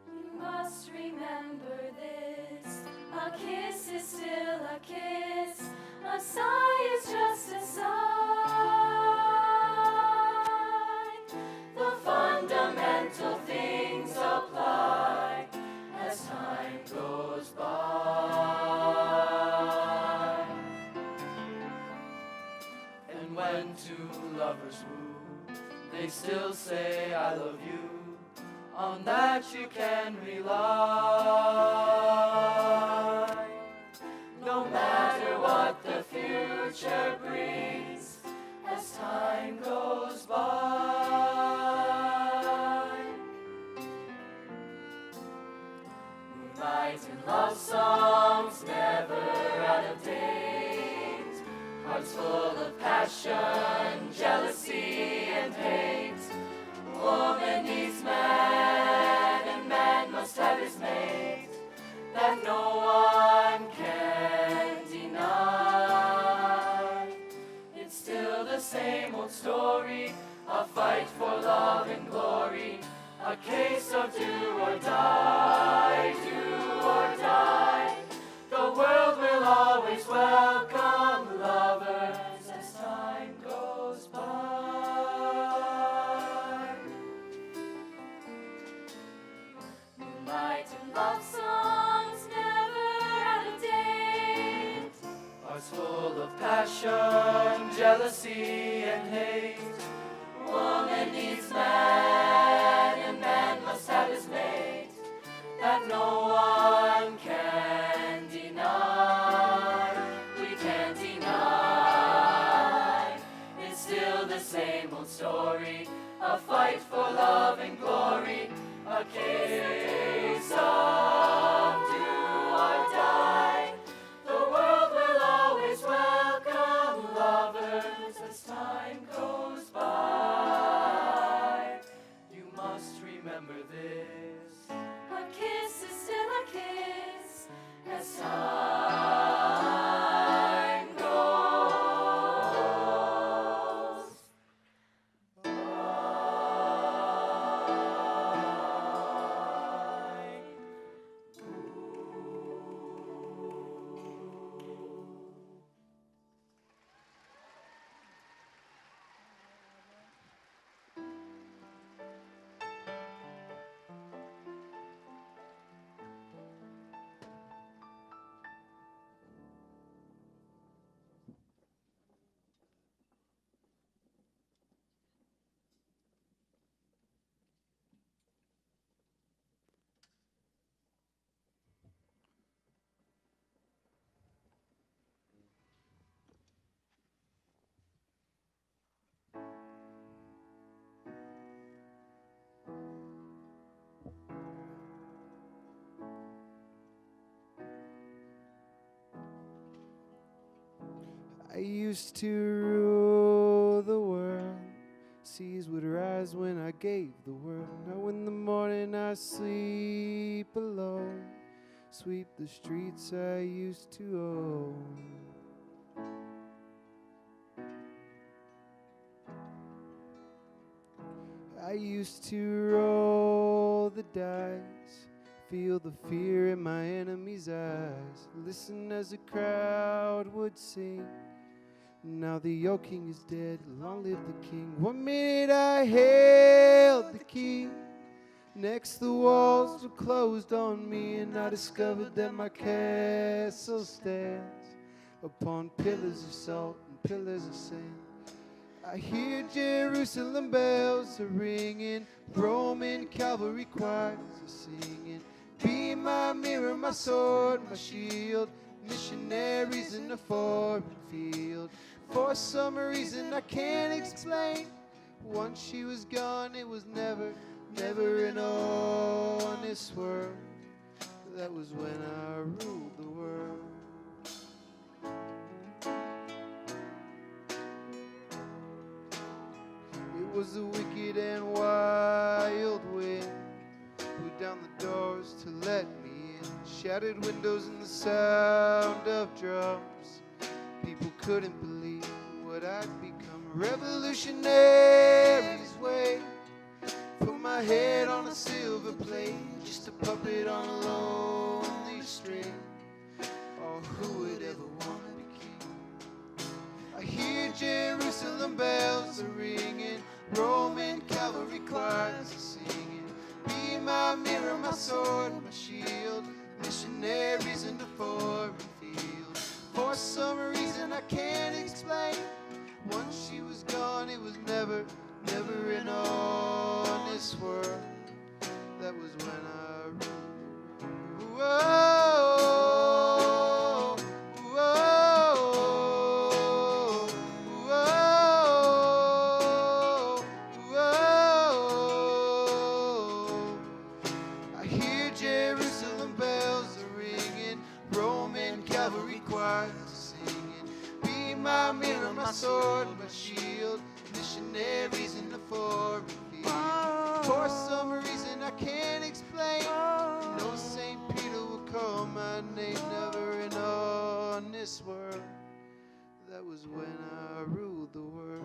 J: You must remember this. A kiss is still a kiss. A sigh is just a sigh. The fundamental things apply as time goes by. And when two lovers woo, they still say I love you. On that you can rely. No matter what the future brings, as time goes by. Moonlight and love songs never out of date. Hearts
A: Hearts full of passion, jealousy, and hate. Woman needs man, and man must have his mate. That no one can deny. It's still the same old story, a fight for love and glory, a case of do or die, do or die. The world will always welcome lovers as time goes by. Moonlight and love songs never out of date. Hearts full of passion, jealousy, and hate. Woman needs man, and man must have his mate. That no one can deny. We can't deny. It's still the same old story, a fight for love and glory, a case of do or die. The world will always welcome lovers as time goes by. You must remember this. A kiss is still a kiss as time goes by.
L: I used to rule the world. Seas would rise when I gave the word. Now in the morning I sleep alone. Sweep the streets I used to own. I used to roll the dice, feel the fear in my enemy's eyes, listen as the crowd would sing. Now the old king is dead, long live the king. 1 minute I held the key, next the walls were closed on me, and I discovered that my castle stands upon pillars of salt and pillars of sand. I hear Jerusalem bells are ringing, Roman cavalry choirs are singing. Be my mirror, my sword, my shield, missionaries in a foreign field. For some reason I can't explain, once she was gone it was never, never an honest world. That was when I ruled the world. It was the wicked and wild wind, blew down the doors to let me in, shattered windows and the sound of drums. People couldn't believe what I'd become. Revolutionaries wait, put my head on a silver plate, just a puppet on a lonely string. Oh, who would ever want to be king? I hear Jerusalem bells are ringing, Roman cavalry choirs are singing. Be my mirror, my sword, my shield, missionaries in the foreign field. For some reason I can't explain, once she was gone it was never, never an honest world. That was when I ruled. Whoa, whoa, whoa, whoa. I hear Jerusalem bells are ringing, Roman cavalry choirs are singing. Be my mirror, my sword, my shield. Missionaries in the foreign field. For some reason I can't explain. No St. Peter will call my name, never in on this world. That was when I ruled the world.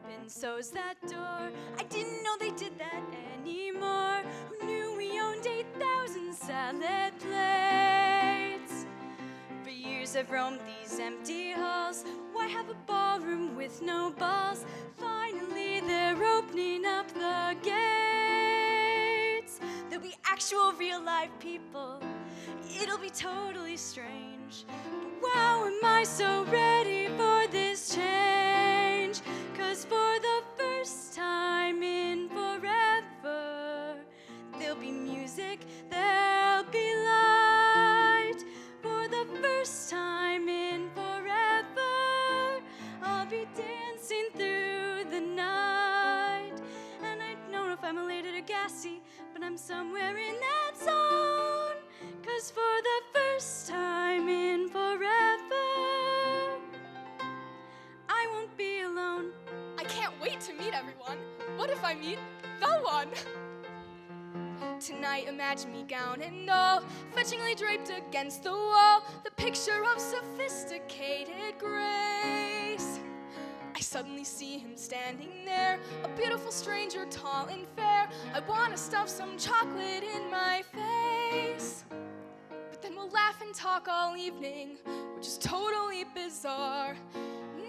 B: And so's that door. I didn't know they did that anymore. Who knew we owned 8,000 salad plates? For years I've roamed these empty halls. Why have a ballroom with no balls? Finally they're opening up the gates. There'll be actual real live people. It'll be totally strange. But wow, am I so ready for this change? 'Cause for the first time in forever, there'll be music, there'll be light. For the first time in forever, I'll be dancing through the night. And I don't know if I'm elated or gassy, but I'm somewhere in that zone. 'Cause for the first time in forever, I won't be alone.
F: I can't wait to meet everyone. What if I meet the one? Tonight, imagine me gown and all, fetchingly draped against the wall, the picture of sophisticated grace. I suddenly see him standing there, a beautiful stranger, tall and fair. I want to stuff some chocolate in my face. But then we'll laugh and talk all evening, which is totally bizarre.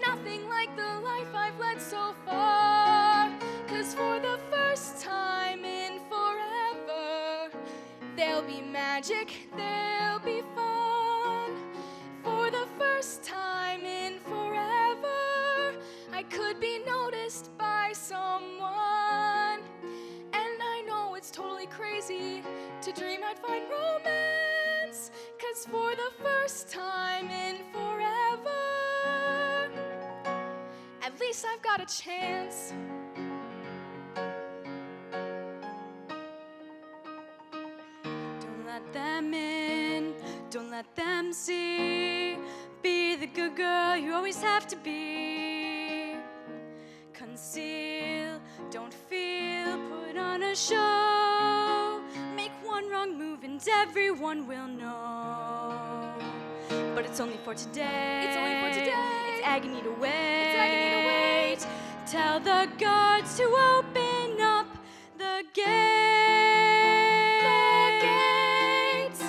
F: Nothing like the life I've led so far. 'Cause for the first time in forever, there'll be magic, there'll be fun. For the first time in forever, I could be noticed by someone. And I know it's totally crazy to dream I'd find romance. 'Cause for the first time in forever, at least I've got a chance.
B: Don't let them in, don't let them see. Be the good girl you always have to be. Conceal, don't feel, put on a show. Make one wrong move and everyone will know. But it's only for today.
F: It's only for today.
B: It's agony to wait.
F: It's agony to wait.
B: Tell the guards to open up the gates.
F: The gates.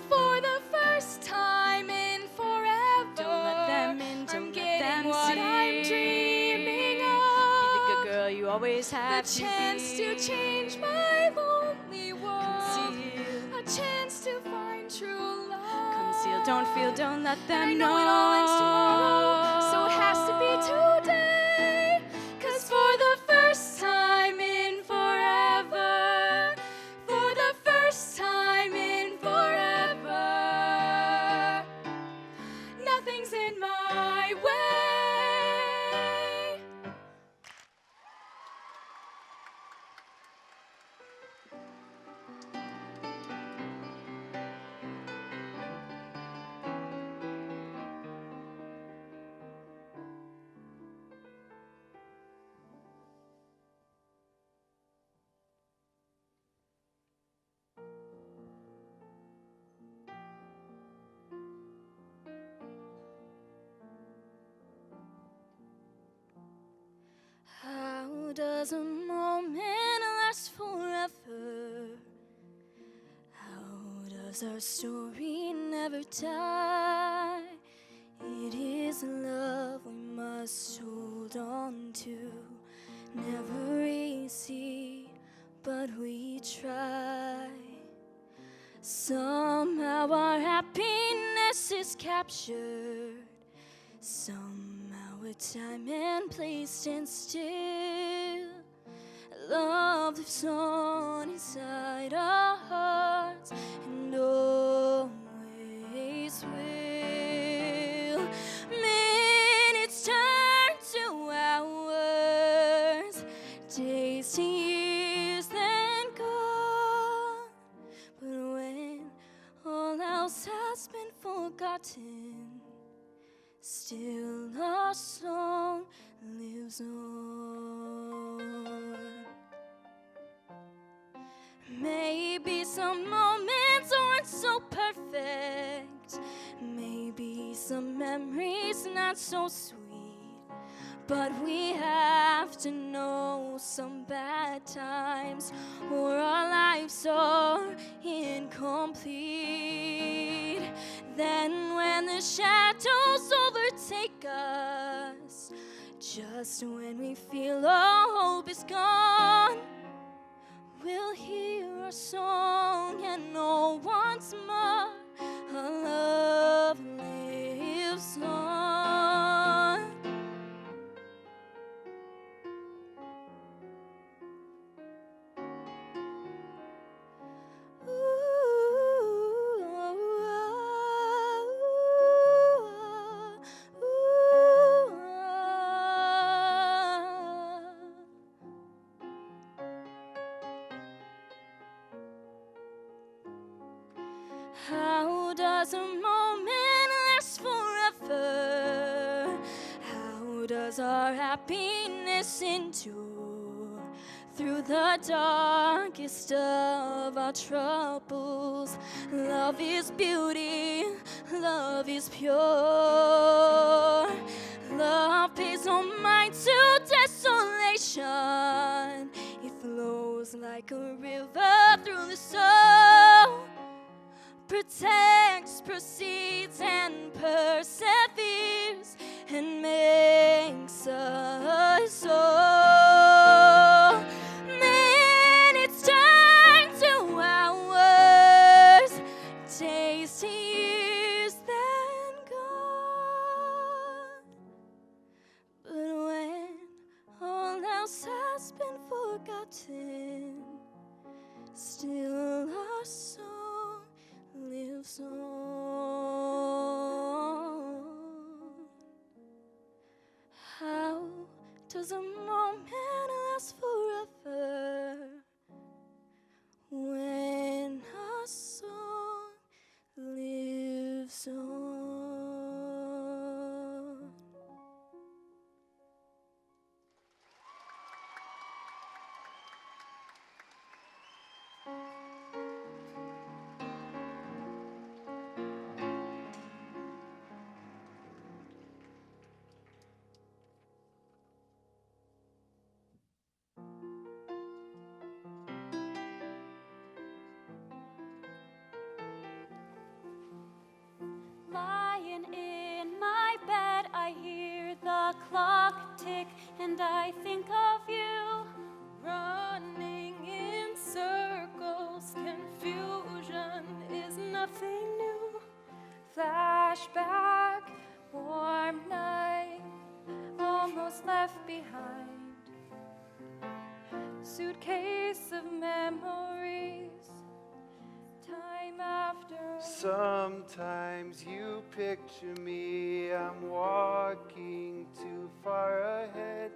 F: For the first time in forever,
B: Don't let them in, don't
F: I'm
B: let
F: getting
B: them
F: what
B: see.
F: I'm dreaming
B: Be
F: of.
B: the good girl you always have
F: The
B: to
F: chance
B: be.
F: to change my lonely world.
B: Conceal.
F: A chance to find true love.
B: Conceal, don't feel, don't let them
F: I
B: know.
F: know it all ends tomorrow, so it has to be today. 'Cause for the first time in forever, for the first time in forever, nothing's in my way. How does a moment last forever? How does our story never die? It is love we must hold on to. Never easy, but we try. Somehow our happiness is captured. Somehow with time and place stand still.
B: love lives on inside our hearts and always will. Minutes turn to hours, days to years, then gone. But when all else has been forgotten, still our song lives on. Maybe some moments aren't so perfect, maybe some memories not so sweet, but we have to know some bad times or our lives are incomplete. Then when the shadows overtake us, just when we feel all hope is gone, we'll hear our song and know once more our love lives on. How does a moment last forever? How does our happiness endure through the darkest of our troubles? Love is beauty, love is pure. Love pays no mind to desolation. It flows like a river through the soul, protects, proceeds, and perseveres, and makes us whole. Minutes turn to hours, days to years, then gone. But when all else has been forgotten, still our song lives on. How does a moment last forever when our song lives on?
I: Lying in my bed, I hear the clock tick, and I think of you.
M: Running in circles, confusion is nothing new.
F: Flashback, warm night, almost left behind. Suitcase of memories, time after.
L: Sometimes you picture me, I'm walking too far ahead.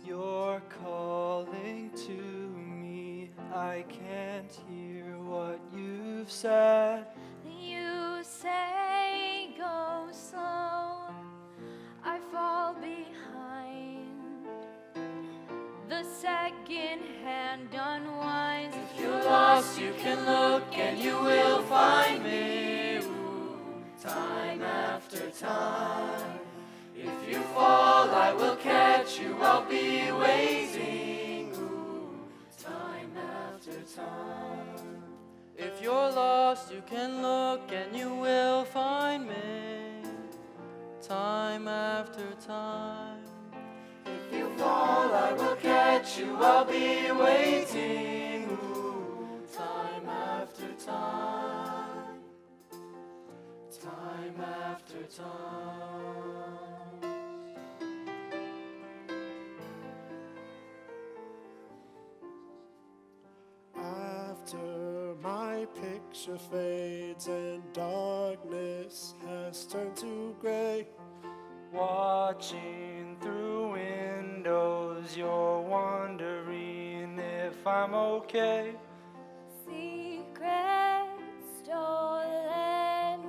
C: You're calling to me, I can't hear what you've said.
F: You say go slow, I fall behind. The second hand unwinds.
A: If you're lost, you can look and you will find me. Ooh, time after time. If you fall, I will catch you. I'll be waiting. Ooh, time after time.
J: If you're lost, you can look and you will find me. Time after time.
A: If you fall, I will catch you. I'll be waiting. Ooh, time after time. Time after time.
E: my picture fades and darkness has turned to gray.
N: Watching through windows, you're wondering if I'm okay.
I: Secrets stolen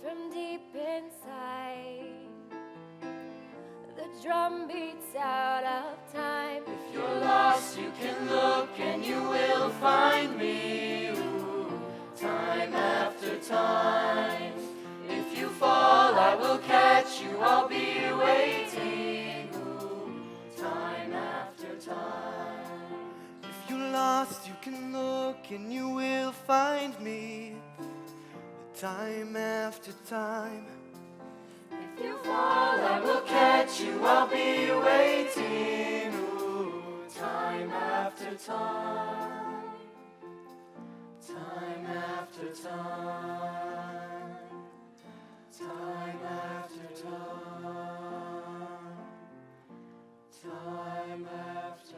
I: from deep inside. The drum beats out of time.
A: If you're lost, you can look and you will find me. Ooh, time after time. If you fall, I will catch you. I'll be waiting. Ooh, time after time.
C: If you're lost, you can look and you will find me. Time after time.
A: If you fall, I will catch you. I'll be waiting. Ooh, time after time. Time after time. Time after time. Time after time.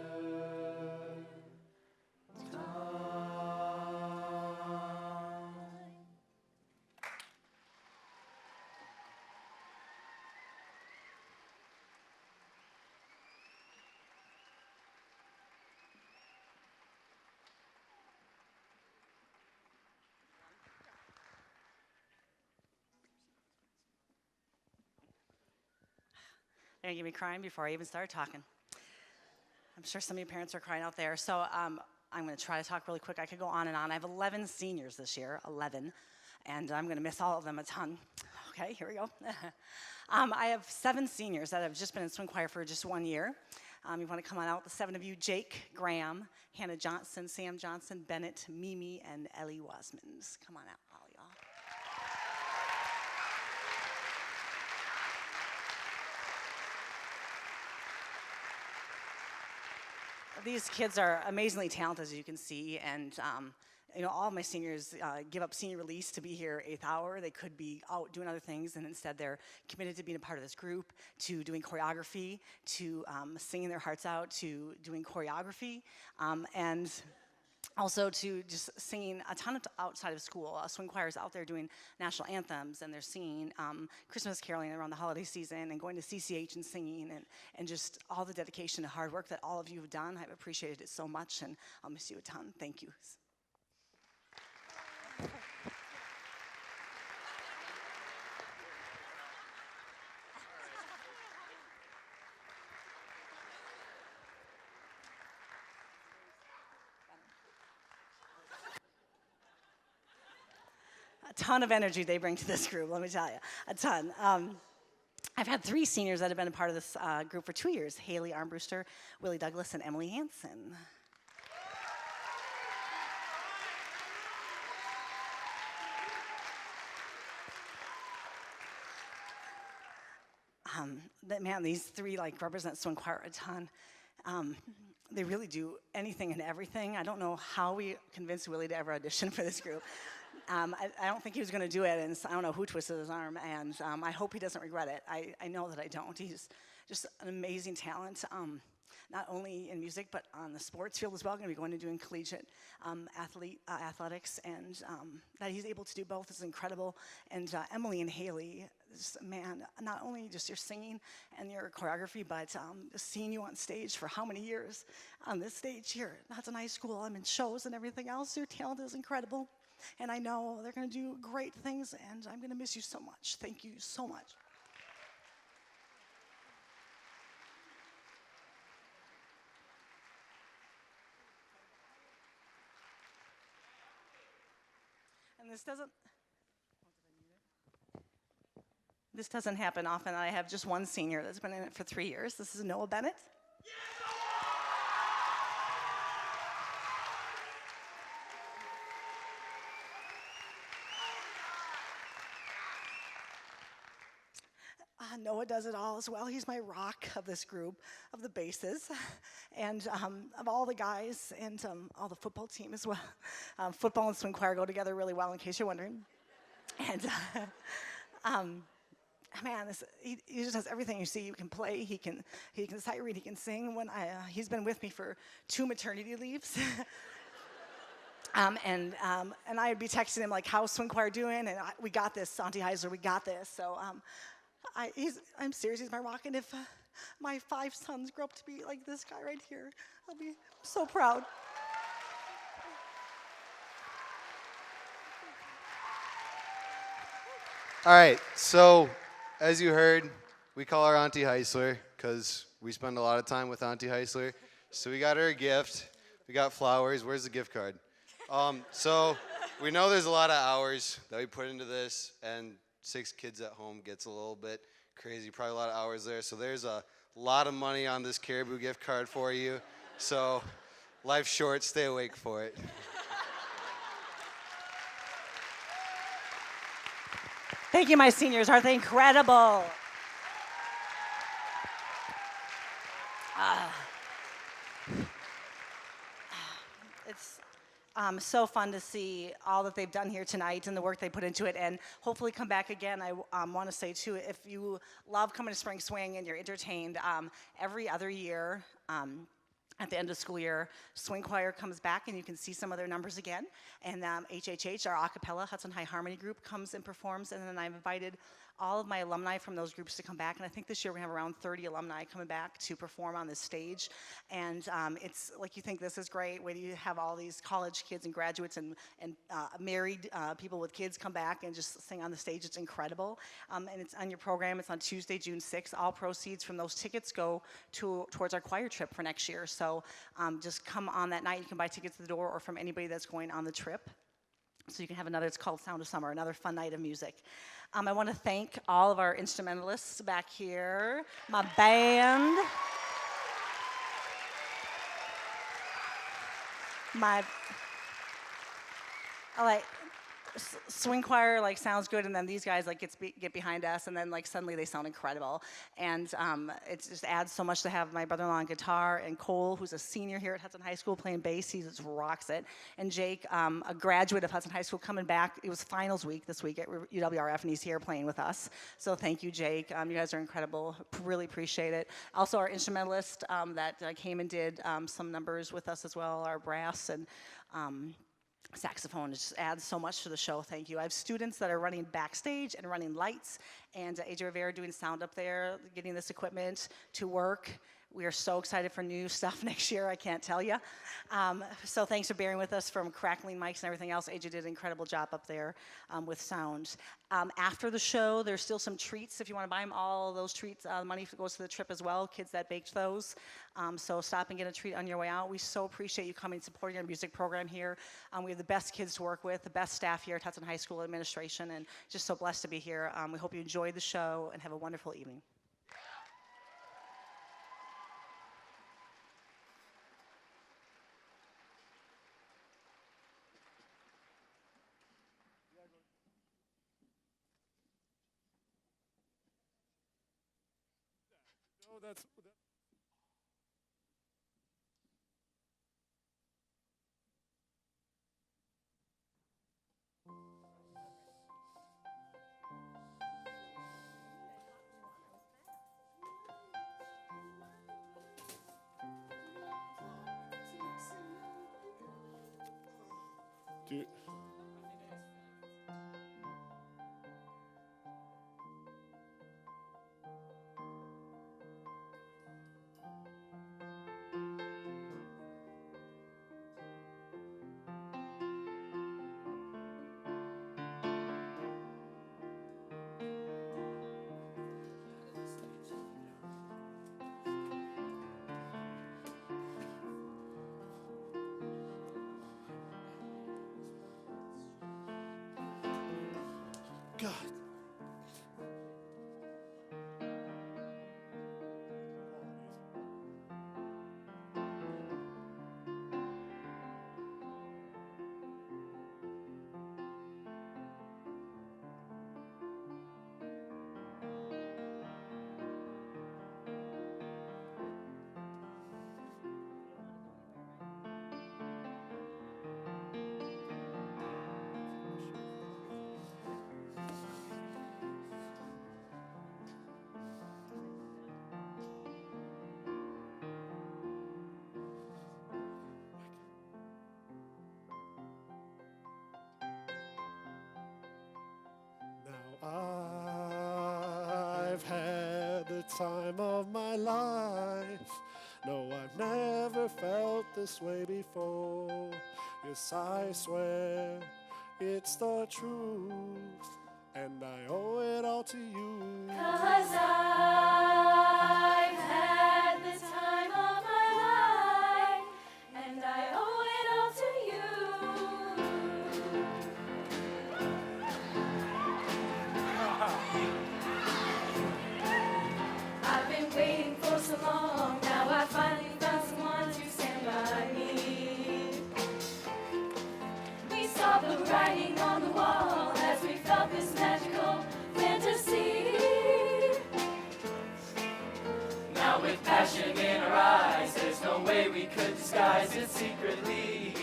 O: They're gonna get me crying before I even start talking. I'm sure some of your parents are crying out there. So I'm gonna try to talk really quick. I could go on and on. I have 11 seniors this year, 11, and I'm gonna miss all of them a ton. Okay, here we go. I have 7 seniors that have just been in swing choir for just 1 year. You wanna come on out, the 7 of you: Jake Graham, Hannah Johnson, Sam Johnson, Bennett, Mimi, and Ellie Wasmans. Come on out, all y'all. These kids are amazingly talented, as you can see, and all of my seniors give up senior release to be here 8th hour. They could be out doing other things, and instead they're committed to being a part of this group, to doing choreography, to singing their hearts out, to doing choreography, and also to just singing a ton of outside of school. Swing choirs out there doing national anthems, and they're singing Christmas caroling around the holiday season, and going to CCH and singing, and just all the dedication and hard work that all of you have done. I've appreciated it so much, and I'll miss you a ton. Thank you. A ton of energy they bring to this group, let me tell you, a ton. I've had 3 seniors that have been a part of this group for 2 years: Haley Armbruster, Willie Douglas, and Emily Hansen. Man, these 3 represent swing choir a ton. They really do anything and everything. I don't know how we convinced Willie to ever audition for this group. I don't think he was going to do it, and I don't know who twisted his arm, and I hope he doesn't regret it. I know that I don't. He's just an amazing talent, not only in music, but on the sports field as well. Going to be going to doing collegiate athletics, and that he's able to do both is incredible. And Emily and Haley, man, not only just your singing and your choreography, but seeing you on stage for how many years on this stage here at Hudson High School. I'm in shows and everything else. Your talent is incredible. And I know they're going to do great things, and I'm going to miss you so much. Thank you so much. And this doesn't happen often. I have just one senior that's been in it for 3 years. This is Noah Bennett. Noah does it all as well. He's my rock of this group, of the basses, and of all the guys, and all the football team as well. Football and swing choir go together really well, in case you're wondering. And man, he just has everything you see. You can play, he can sight read, he can sing. He's been with me for 2 maternity leaves. And I would be texting him like, "How's swing choir doing?" And we got this, Auntie Heisler, we got this. So I'm serious. He's my rock. And if my 5 sons grow up to be like this guy right here, I'll be so proud.
L: All right, so as you heard, we call her Auntie Heisler because we spend a lot of time with Auntie Heisler. So we got her a gift. We got flowers. Where's the gift card? So we know there's a lot of hours that we put into this, and 6 kids at home gets a little bit crazy. Probably a lot of hours there. So there's a lot of money on this Caribou gift card for you. So life's short. Stay awake for it.
O: Thank you, my seniors. Aren't they incredible? It's so fun to see all that they've done here tonight and the work they put into it, and hopefully come back again. I want to say, too, if you love coming to Spring Swing and you're entertained, every other year, at the end of the school year, swing choir comes back and you can see some of their numbers again. And HHH, our a cappella Hudson High Harmony group, comes and performs. And then I've invited all of my alumni from those groups to come back. And I think this year we're going to have around 30 alumni coming back to perform on this stage. And it's like, you think this is great. Wait till you have all these college kids and graduates and married people with kids come back and just sing on the stage. It's incredible. And it's on your program. It's on Tuesday, June 6th. All proceeds from those tickets go towards our choir trip for next year. So just come on that night. You can buy tickets at the door or from anybody that's going on the trip. So you can have another, it's called Sound of Summer, another fun night of music. I want to thank all of our instrumentalists back here, my band, swing choir sounds good, and then these guys get behind us, and then suddenly they sound incredible. And it just adds so much to have my brother-in-law on guitar, and Cole, who's a senior here at Hudson High School playing bass. He just rocks it. And Jake, a graduate of Hudson High School, coming back. It was finals week this week at UWRF, and he's here playing with us. So thank you, Jake. You guys are incredible. Really appreciate it. Also, our instrumentalist that came and did some numbers with us as well, our brass and saxophone. It just adds so much to the show. Thank you. I have students that are running backstage and running lights, and AJ Rivera doing sound up there, getting this equipment to work. We are so excited for new stuff next year, I can't tell you. So thanks for bearing with us from crackling mics and everything else. AJ did an incredible job up there with sound. After the show, there's still some treats. If you want to buy them, all those treats, the money goes to the trip as well, kids that baked those. So stop and get a treat on your way out. We so appreciate you coming and supporting our music program here. We have the best kids to work with, the best staff here at Hudson High School administration, and just so blessed to be here. We hope you enjoyed the show and have a wonderful evening.
E: That's Dude. God. time of my life. No, I've never felt this way before. Yes, I swear it's the truth, and I owe it all to you.
A: 'Cause I've had the time of my life, and I owe it all to you. I've been waiting for so long, now I finally found someone to stand by me. We saw the writing on the wall as we felt this magical fantasy.
K: Now with passion in our eyes, there's no way we could disguise it secretly.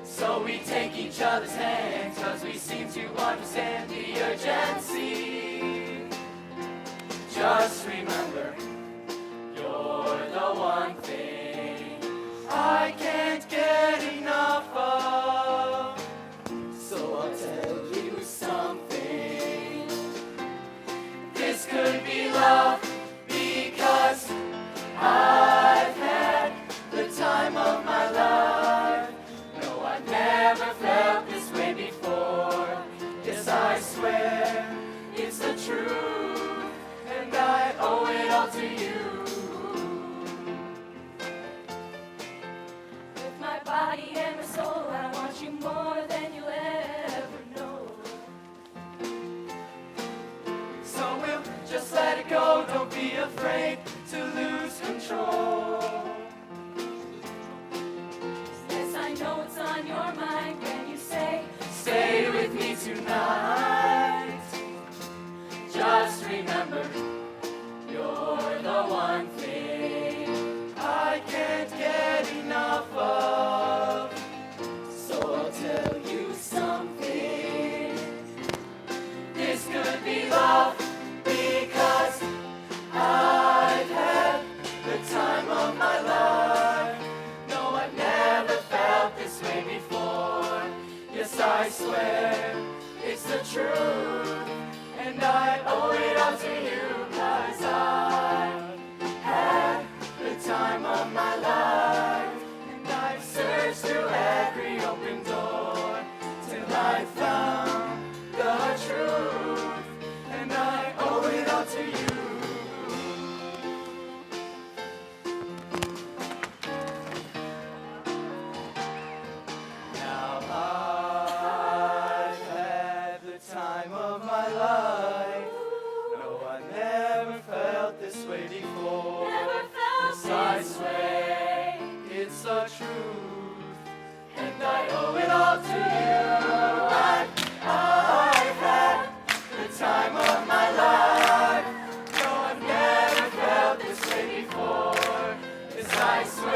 K: So we take each other's hands, 'cause we seem to understand the urgency. Just remember, you're the one thing I can't get enough of. So I'll tell you something. This could be love, because I've had the time of my life. No, I've never felt this way before. Yes, I swear it's the truth, and I owe it all to you.
A: With my body and my soul, I want you more than you'll ever know.
K: So we'll just let it go, don't be afraid to lose control.
A: Yes, I know it's on your mind when you say,
K: Stay with me tonight. Just remember, you're the one thing I can't get enough of. So I'll tell you something. This could be love, because I've had the time of my life. No, I've never felt this way before. Yes, I swear it's the truth, and I owe it all to you. 'Cause I've had the time of my life, and I've searched through every open door till I found the truth, and I owe it all to you. Now I've had the time of my life. No, I never felt this way before.
A: never felt
K: Yes, I
A: this
K: swear it's the truth, and I owe it all to you. I've had the time of my life. No, I've never felt this way before. Yes, I swear